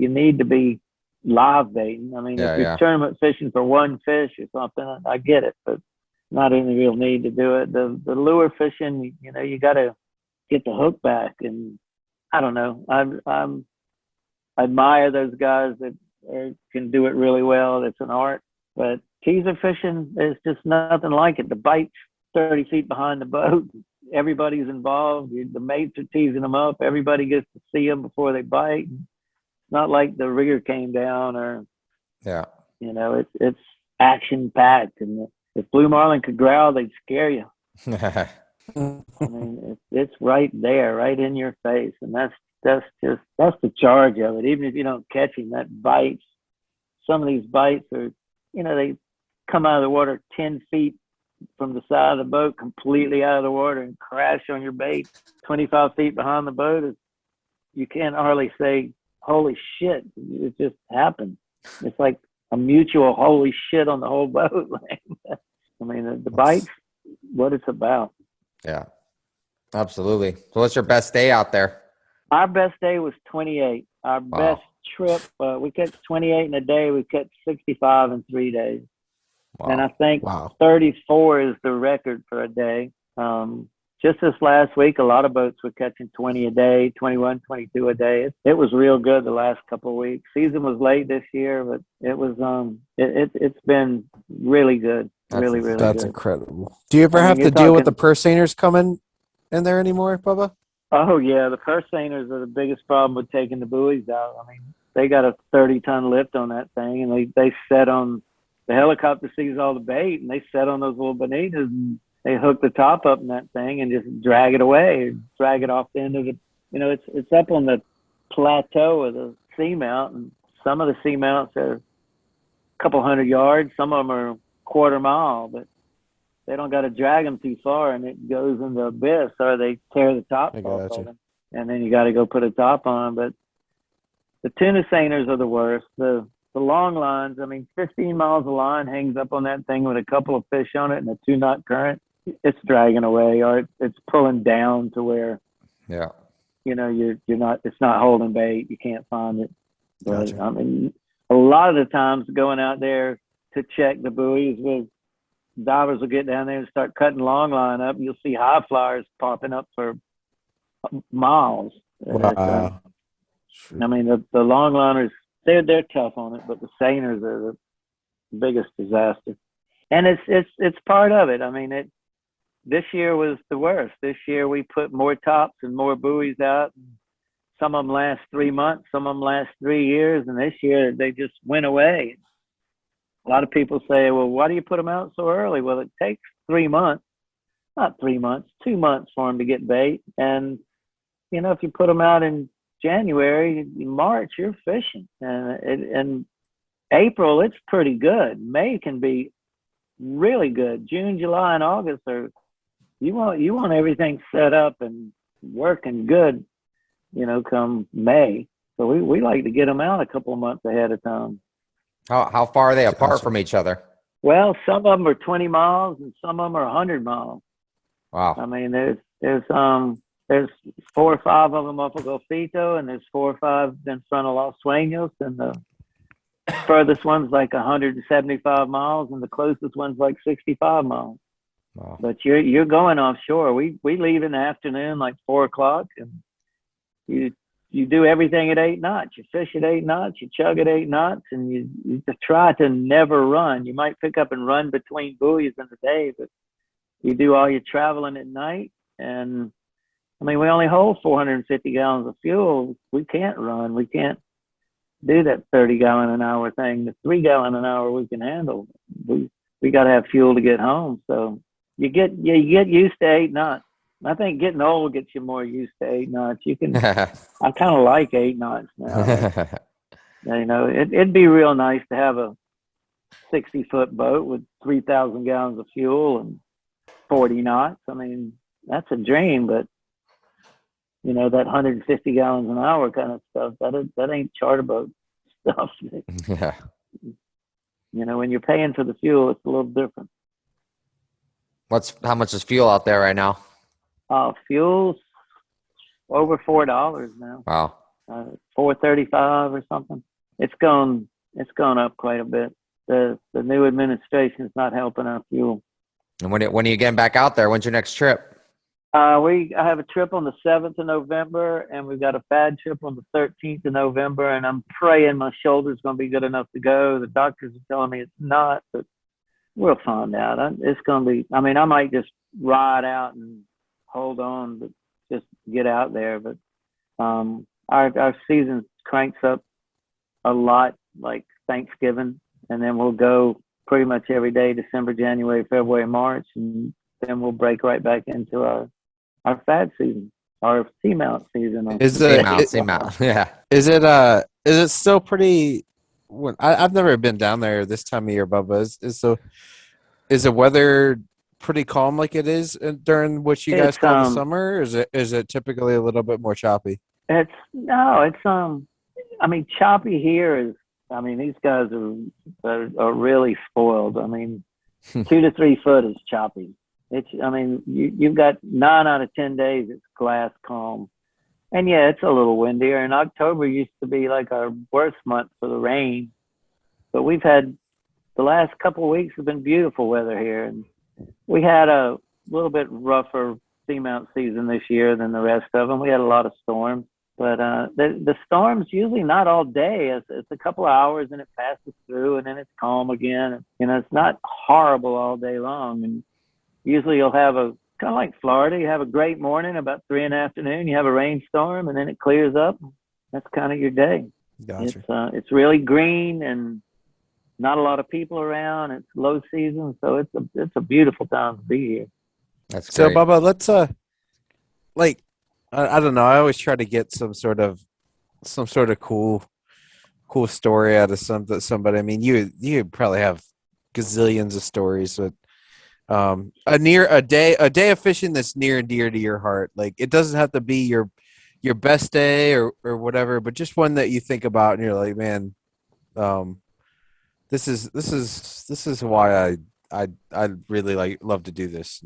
need to be live baiting. I mean, if you're tournament fishing for one fish or something, I get it, but not any real need to do it. The lure fishing, you know, you got to get the hook back, and I don't know. I admire those guys that can do it really well. It's an art, but teaser fishing is just nothing like it. The bite's 30 feet behind the boat. Everybody's involved. The mates are teasing them up. Everybody gets to see them before they bite. It's not like the rigger came down or, you know, it's action packed. And if blue marlin could growl, they'd scare you. I mean, it's right there, right in your face. And that's the charge of it. Even if you don't catch him, that bites. Some of these bites are, you know, they come out of the water 10 feet from the side of the boat, completely out of the water, and crash on your bait 25 feet behind the boat. You can't hardly say, holy shit. It just happened. It's like a mutual holy shit on the whole boat. I mean, the bite's what it's about. Yeah, absolutely. So what's your best day out there? Our best day was 28. Our best trip, we catch 28 in a day. We catch 65 in 3 days. Wow. And I think 34 is the record for a day. Just this last week, a lot of boats were catching 20 a day, 21, 22 a day. It was real good the last couple of weeks. Season was late this year, but it was it's been really good. Really good. That's incredible. Do you ever have to deal with the purse seiners coming in there anymore, Bubba? Oh yeah, the purse seiners are the biggest problem with taking the buoys out. I mean, they got a 30-ton lift on that thing, and they set on. The helicopter sees all the bait, and they set on those little bonitas, and they hook the top up in that thing and just drag it away, drag it off the end of it. You know, it's up on the plateau of the seamount, and some of the seamounts are a couple hundred yards. Some of them are a quarter mile, but they don't got to drag them too far, and it goes in the abyss, or they tear the top off of them, and then you got to go put a top on. But the tuna seiners are the worst. The long lines, I mean, 15 miles of line hangs up on that thing with a couple of fish on it and a 2-knot current. It's dragging away, or it's pulling down to where, you know, you're not. It's not holding bait. You can't find it. But I mean, a lot of the times going out there to check the buoys, with divers will get down there and start cutting long line up. You'll see high flyers popping up for miles. Wow. I mean, the long liners, they're tough on it, but the seiners are the biggest disaster. And it's part of it. I mean, this year was the worst. This year we put more tops and more buoys out. Some of them last 3 months, some of them last 3 years, and this year they just went away. A lot of people say, well, why do you put them out so early? Well, it takes 3 months, not 3 months, 2 months for them to get bait. And, you know, if you put them out in January, March, you're fishing. And April, it's pretty good. May can be really good. June, July, and August are, you want everything set up and working good, you know, come May. So we like to get them out a couple of months ahead of time. How far are they apart from each other? Well, some of them are 20 miles and some of them are 100 miles. Wow. I mean, there's 4 or 5 of them off of Golfito, and there's 4 or 5 in front of Los Sueños, and the furthest one's like 175 miles, and the closest one's like 65 miles. Wow. But you're going offshore. We leave in the afternoon, like 4 o'clock, and you do everything at 8 knots. You fish at 8 knots, you chug at 8 knots, and you try to never run. You might pick up and run between buoys in the day, but you do all your traveling at night. And I mean, we only hold 450 gallons of fuel. We can't run. We can't do that 30-gallon an hour thing. The 3-gallon an hour we can handle. We got to have fuel to get home. So you get used to 8 knots. I think getting old gets you more used to 8 knots. You can. I kind of like 8 knots now. You know, it'd be real nice to have a 60-foot boat with 3,000 gallons of fuel and 40 knots. I mean, that's a dream, but you know, that 150 gallons an hour kind of stuff, that ain't charter boat stuff. Yeah. when you're paying for the fuel, it's a little different. How much is fuel out there right now? Fuel's over $4 now. Wow. $4.35 or something. It's gone up quite a bit. The new administration is not helping our fuel. And when are you getting back out there? When's your next trip? I have a trip on the 7th of November, and we've got a FAD trip on the 13th of November, and I'm praying my shoulder's going to be good enough to go. The doctors are telling me it's not, but we'll find out. It's going to be, I might just ride out and hold on, but just get out there. But our season cranks up a lot, like Thanksgiving, and then we'll go pretty much every day, December, January, February, March, and then we'll break right back into our FAD season, our Seamount season. Seamount, yeah. Is it still pretty? I've never been down there this time of year, Bubba. Is the weather pretty calm like it is during what you guys call the summer? Or is it typically a little bit more choppy? Choppy here is. These guys are really spoiled. 2 to 3 foot is choppy. You've got 9 out of 10 days it's glass calm, and yeah, it's a little windier. And October used to be like our worst month for the rain, but we've had the last couple of weeks have been beautiful weather here, and we had a little bit rougher seamount season this year than the rest of them. We had a lot of storms. But the storm's usually not all day. It's a couple of hours and it passes through and then it's calm again. It's not horrible all day long. And usually you'll have kind of like Florida, you have a great morning about 3 in the afternoon, you have a rainstorm and then it clears up. That's kind of your day. Gotcha. It's really green and not a lot of people around. It's low season, so it's a beautiful time to be here. That's great. So Bubba, let's I don't know. I always try to get some sort of cool story out of somebody. You probably have gazillions of stories, but a day of fishing that's near and dear to your heart. Like, it doesn't have to be your best day or whatever, but just one that you think about and you're like, man, this is why I really love to do this.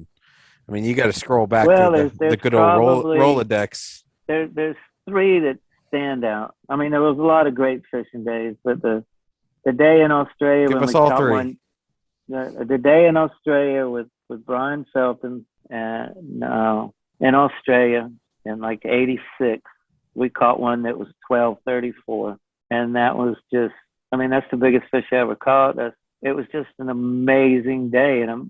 You got to scroll back to the good old Rolodex. There's 3 that stand out. There was a lot of great fishing days, but the day in Australia Give when us we all caught 3. one, the day in Australia with Brian Felton, in Australia in like '86, we caught one that was 12.34, and that was just, that's the biggest fish I ever caught. It was just an amazing day, and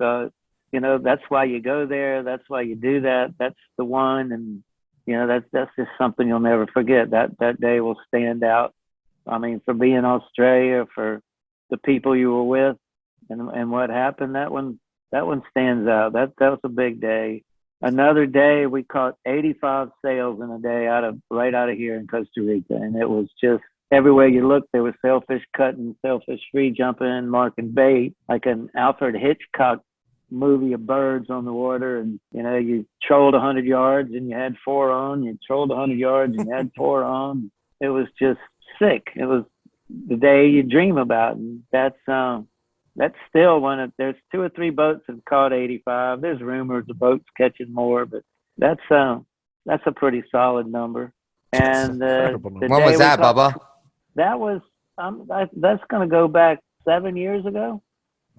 that's why you go there. That's why you do that. That's the one. And, that's just something you'll never forget. That day will stand out. For being Australia, for the people you were with and what happened, that one stands out. That was a big day. Another day, we caught 85 sails in a day right out of here in Costa Rica. And it was just everywhere you looked, there was sailfish cutting, sailfish free jumping, marking bait, like an Alfred Hitchcock movie of birds on the water. And you trolled 100 yards and you had 4 on, you trolled 100 yards and you had 4 on. It was just sick. It was the day you dream about. And that's still there's 2 or 3 boats that have caught 85. There's rumors of boats catching more, but that's a pretty solid number. And when was that, Bubba? That was that's going to go back 7 years ago.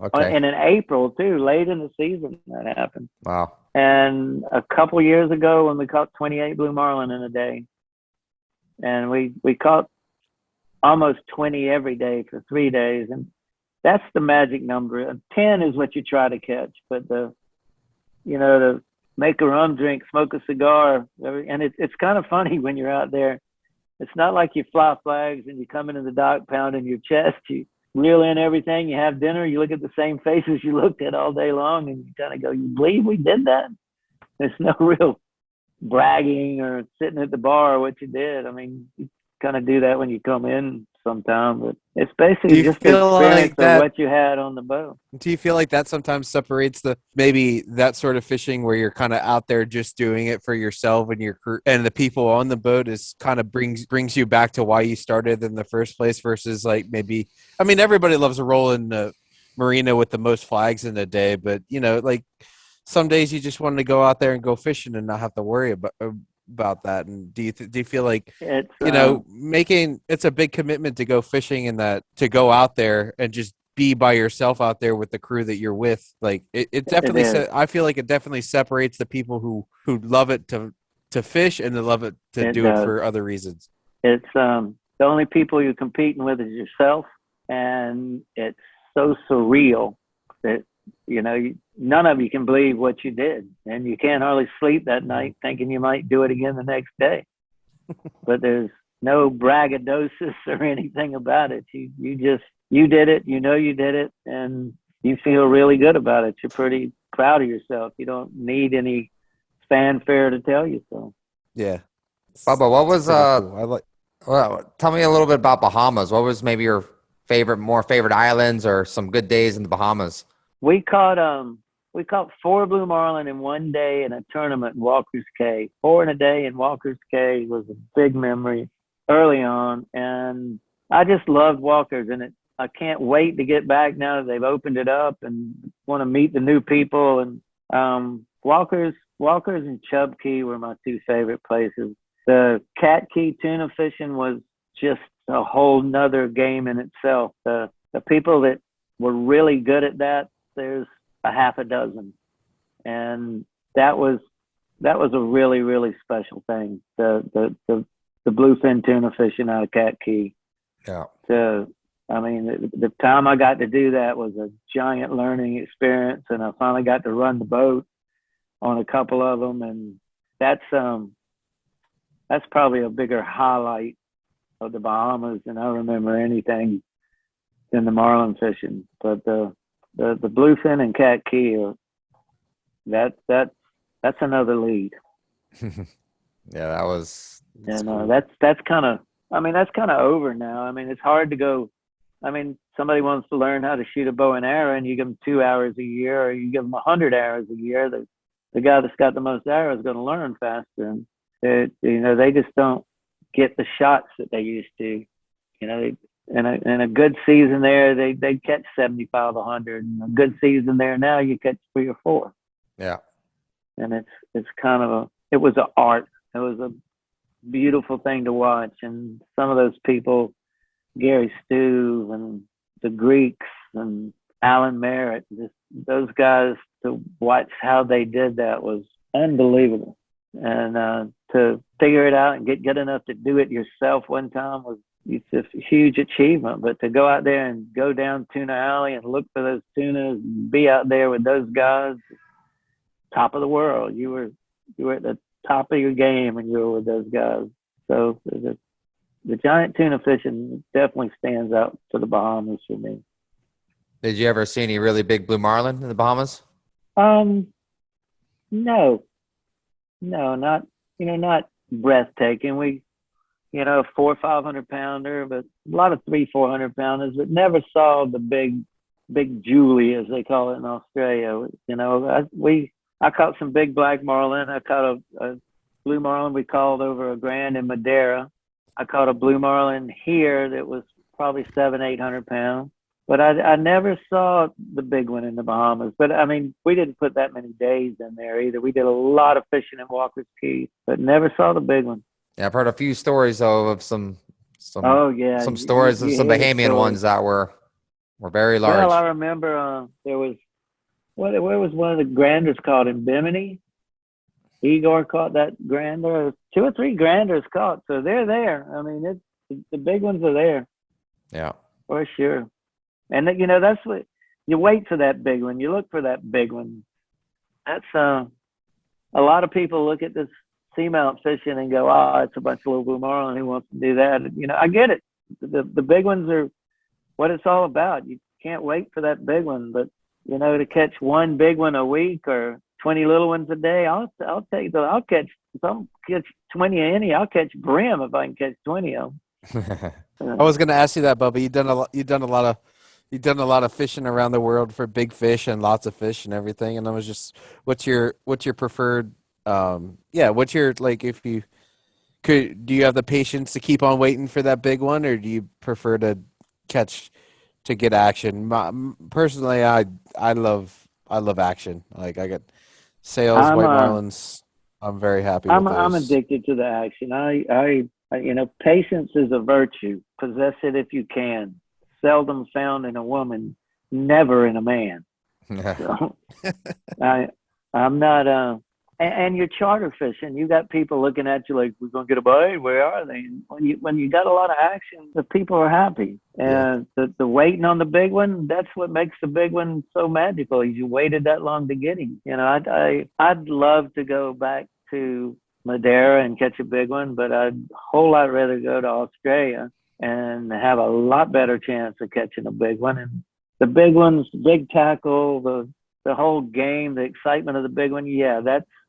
Okay. And in April, too, late in the season, that happened. Wow. And a couple years ago when we caught 28 blue marlin in a day. And we caught almost 20 every day for 3 days. And that's the magic number. 10 is what you try to catch. But to make a rum drink, smoke a cigar, and it's kind of funny when you're out there. It's not like you fly flags and you come into the dock pounding your chest. You reel in everything, you have dinner, you look at the same faces you looked at all day long, and you kind of go, you believe we did that? There's no real bragging or sitting at the bar or what you did. You kind of do that when you come in, sometime, but it's Do basically you just the feel like experience that- of what you had on the boat. Do you feel like that sometimes separates maybe that sort of fishing where you're kind of out there just doing it for yourself and your crew and the people on the boat is kind of brings you back to why you started in the first place versus like maybe, I mean, everybody loves a roll in the marina with the most flags in a day, but like some days you just want to go out there and go fishing and not have to worry about that. And do you feel like It's it's a big commitment to go fishing and that to go out there and just be by yourself out there with the crew that you're with? Like it definitely I feel like it definitely separates the people who love it to fish and they love it to do it for other reasons. It's the only people you're competing with is yourself, and it's so surreal that none of you can believe what you did, and you can't hardly sleep that night thinking you might do it again the next day. But there's no braggadocious or anything about it. You did it, you did it, and you feel really good about it. You're pretty proud of yourself. You don't need any fanfare to tell you so. Yeah. Bubba, what was cool. well, tell me a little bit about Bahamas. What was maybe your favorite islands or some good days in the Bahamas? We caught 4 blue marlin in one day in a tournament in Walker's Cay. 4 in a day in Walker's Cay was a big memory early on, and I just loved Walker's, and I can't wait to get back now that they've opened it up and want to meet the new people. And Walker's and Chub Key were my 2 favorite places. The Cat Key tuna fishing was just a whole nother game in itself. The people that were really good at that, there's a half a dozen, and that was a really, really special thing. The bluefin tuna fishing out of Cat Key. Yeah. The time I got to do that was a giant learning experience, and I finally got to run the boat on a couple of them, and that's probably a bigger highlight of the Bahamas than I remember anything than the marlin fishing. But the bluefin and Cat Key, that's another lead. Yeah, that was. And cool. that's kind of over now. I mean, it's hard to go. I mean, somebody wants to learn how to shoot a bow and arrow, and you give them 2 hours a year, or you give them 100 hours a year. The guy that's got the most arrows is going to learn faster, and they just don't get the shots that they used to. In a good season there, they catch 75, 100. And a good season there now, you catch 3 or 4. Yeah. And it's kind of it was an art. It was a beautiful thing to watch. And some of those people, Gary Stu and the Greeks and Alan Merritt, just those guys, to watch how they did that was unbelievable. And to figure it out and get good enough to do it yourself one time it's a huge achievement. But to go out there and go down Tuna Alley and look for those tunas and be out there with those guys, top of the world. You were at the top of your game and you were with those guys. So the giant tuna fishing definitely stands out to the Bahamas for me. Did you ever see any really big blue marlin in the Bahamas? No, not breathtaking. We, 400 or 500 pounder, but a lot of 300-400 pounders, but never saw the big Julie, as they call it in Australia. I caught some big black marlin. I caught a blue marlin we called over $1,000 in Madeira. I caught a blue marlin here that was probably 700-800 pounds. But I never saw the big one in the Bahamas. But, I mean, we didn't put that many days in there either. We did a lot of fishing in Walker's Cay, but never saw the big one. Yeah, I've heard a few stories, though, of some stories of some Bahamian ones that were very large. Well, I remember there was where was one of the granders caught in Bimini. Igor caught that grander. 2 or 3 granders caught, so they're there. I mean, the big ones are there. Yeah, for sure. And that's what you wait for, that big one. You look for that big one. That's a lot of people look at this seamount fishing and go, "Oh, it's a bunch of little blue marlin. Who wants to do that?" I get it. The big ones are what it's all about. You can't wait for that big one, but to catch one big one a week or 20 little ones a day, I'll take I'll catch 20 any. I'll catch brim if I can catch 20 of them. I was going to ask you that, Bubba. You've done a lot of fishing around the world for big fish and lots of fish and everything. And I was just, what's your preferred? What's your, like, if you could, do you have the patience to keep on waiting for that big one, or do you prefer to get action? Personally, I love action. Like, I get sales, white marlins. I'm very happy with those. I'm addicted to the action. I patience is a virtue. Possess it if you can. Seldom found in a woman, never in a man. So, I'm not. And you're charter fishing. You got people looking at you like, we're gonna get a bite. Where are they? And when you got a lot of action, the people are happy. And the waiting on the big one, that's what makes the big one so magical. You waited that long to get him. I'd love to go back to Madeira and catch a big one, but I'd a whole lot rather go to Australia and have a lot better chance of catching a big one. And the big ones, big tackle, the whole game, the excitement of the big one,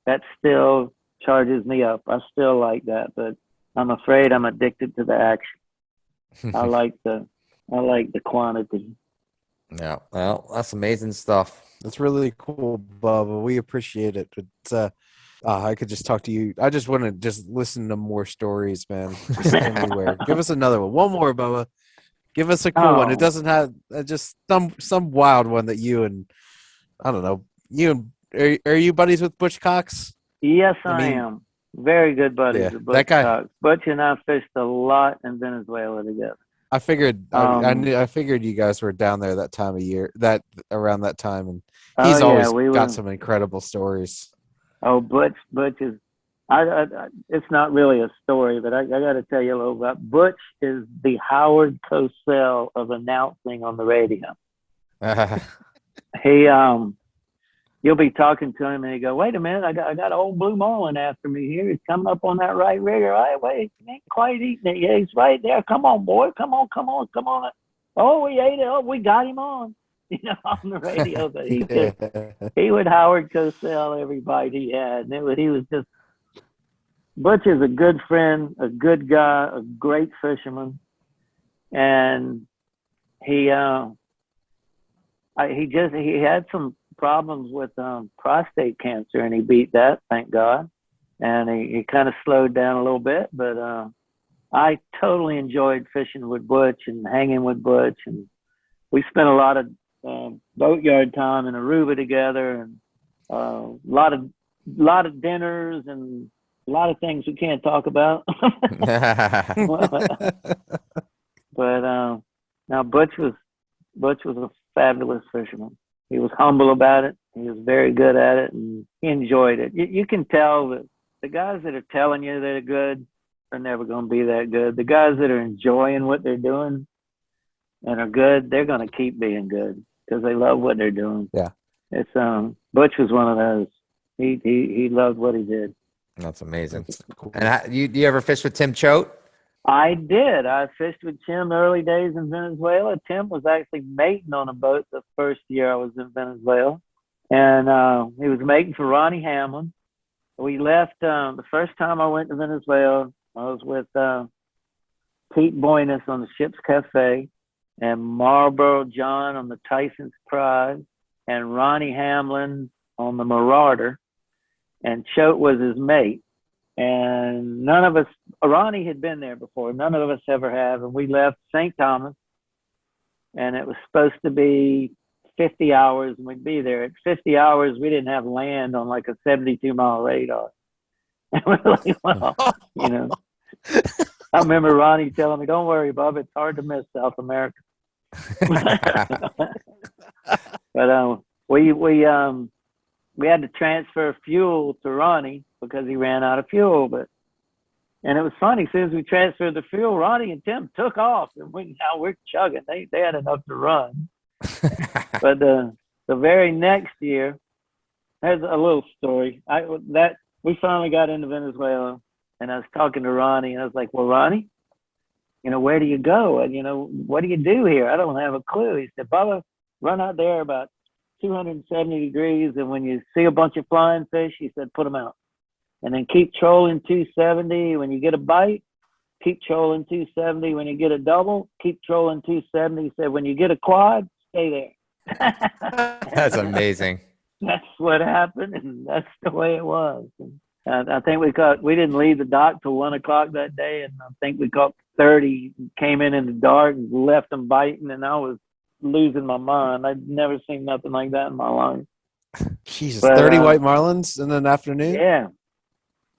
that still charges me up. I still like that, but I'm afraid I'm addicted to the action. I like the quantity. Yeah, well, that's amazing stuff. That's really cool, Bubba. We appreciate it. It's I could just talk to you. I just want to just listen to more stories, man. Just anywhere. Give us another one. One more, Bubba. Give us a cool one. It doesn't have just some wild one that you and I don't know. Are you buddies with Butch Cox? Yes, I am. Very good buddies with Butch that guy. Cox. Butch and I fished a lot in Venezuela together. I figured I figured you guys were down there that time of year, around that time, and he's always got some incredible stories. Oh, Butch is. It's not really a story, but I got to tell you a little about Butch. Is the Howard Cosell of announcing on the radio. He you'll be talking to him and he go, wait a minute, I got old Blue Marlin after me here. He's coming up on that right rigger. Wait, he ain't quite eating it yet. He's right there. Come on, boy. Come on. Oh, we ate it. Oh, we got him on. On the radio. But he would Howard Cosell every bite he had. And he was just, Butch is a good friend, a good guy, a great fisherman. And he had some problems with prostate cancer, and he beat that, thank God. And he kind of slowed down a little bit, but I totally enjoyed fishing with Butch and hanging with Butch, and we spent a lot of boatyard time in Aruba together, and a lot of dinners and a lot of things we can't talk about. But now Butch was a fabulous fisherman. He was humble about it. He was very good at it, and he enjoyed it. You can tell that the guys that are telling you they're good are never going to be that good. The guys that are enjoying what they're doing and are good, they're going to keep being good because they love what they're doing. Yeah. It's Butch was one of those. He loved what he did. That's amazing. Cool. And you ever fish with Tim Choate? I did. I fished with Tim early days in Venezuela. Tim was actually mating on a boat the first year I was in Venezuela. And he was mating for Ronnie Hamlin. We left the first time I went to Venezuela. I was with Pete Boyness on the Ship's Cafe and Marlboro John on the Tyson's Prize and Ronnie Hamlin on the Marauder. And Choate was his mate. And none of us, Ronnie had been there before. None of us ever have. And we left St. Thomas, and it was supposed to be 50 hours, and we'd be there. At 50 hours, we didn't have land on like a 72-mile radar. And we're like, well, I remember Ronnie telling me, don't worry, Bob, it's hard to miss South America. But we had to transfer fuel to Ronnie because he ran out of fuel. And it was funny, as soon as we transferred the fuel, Ronnie and Tim took off, and now we're chugging. They had enough to run. But the very next year, there's a little story. We finally got into Venezuela, and I was talking to Ronnie, and I was like, well, Ronnie, where do you go? And, what do you do here? I don't have a clue. He said, Bubba, run out there about 270 degrees, and when you see a bunch of flying fish, he said, put them out. And then keep trolling 270. When you get a bite, keep trolling 270. When you get a double, keep trolling 270. He said, when you get a quad, stay there. That's amazing. That's what happened, and that's the way it was. And I think we didn't leave the dock till 1 o'clock that day, and I think we caught 30, came in the dark and left them biting, and I was losing my mind. I'd never seen nothing like that in my life. Jesus, But, 30 white marlins in an afternoon? Yeah,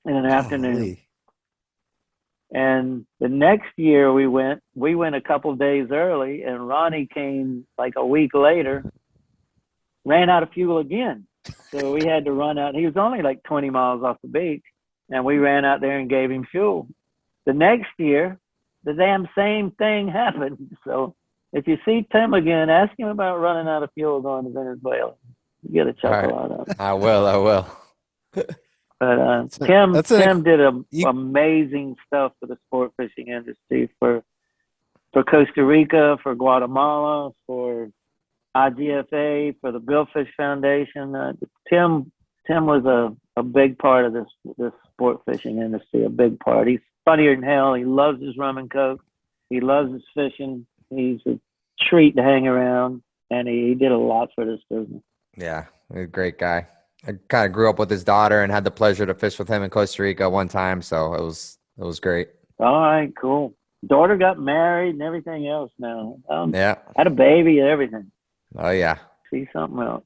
in an afternoon. Golly. And the next year we went a couple of days early, and Ronnie came like a week later, ran out of fuel again. So we had to run out. He was only like 20 miles off the beach, and we ran out there and gave him fuel. The next year, the damn same thing happened. So if you see Tim again, ask him about running out of fuel going to Venezuela. You get a chuckle out of it. I will. But Tim did amazing stuff for the sport fishing industry, for Costa Rica, for Guatemala, for IGFA, for the Billfish Foundation. Tim was a big part of this sport fishing industry, a big part. He's funnier than hell. He loves his rum and coke. He loves his fishing. He's a treat to hang around, and he did a lot for this business. Yeah, he's a great guy. I kind of grew up with his daughter and had the pleasure to fish with him in Costa Rica one time, so it was great. All right, cool. Daughter got married and everything else now. Yeah. Had a baby and everything. Oh, yeah. See something else.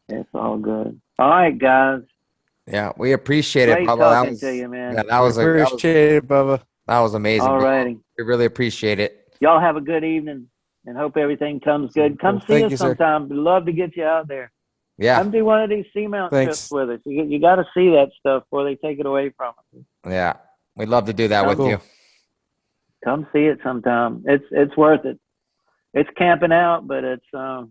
It's all good. All right, guys. Yeah, we appreciate it, Great Bubba. talking to you, man. Yeah, that was Appreciate it, Bubba. That was amazing. All righty. We really appreciate it. Y'all have a good evening, and hope everything comes good. Come see Thank us you, sir. sometime. We'd love to get you out there. Yeah. Come do one of these Seamount Thanks. trips with us. You got to see that stuff before they take it away from us. Yeah. We'd love to do that with Cool. you. Come see it sometime. It's worth it. It's camping out, but it's a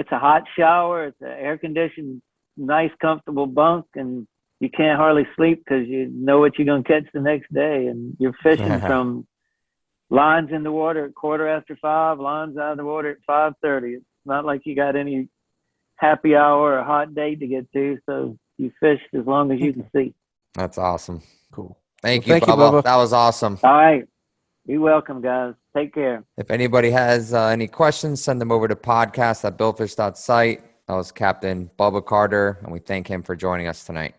hot shower. It's an air conditioned, nice, comfortable bunk, and you can't hardly sleep because you know what you're going to catch the next day. And you're fishing from lines in the water at 5:15, lines out of the water at 5:30. It's not like you got any happy hour or hot date to get to, so you fish as long as you can see. That's awesome. Cool. Thank Well, you, thank you, Bubba. Bubba. That was awesome. All right. You're welcome, guys. Take care. If anybody has any questions, send them over to podcast@billfish.site. That was Captain Bubba Carter, and we thank him for joining us tonight.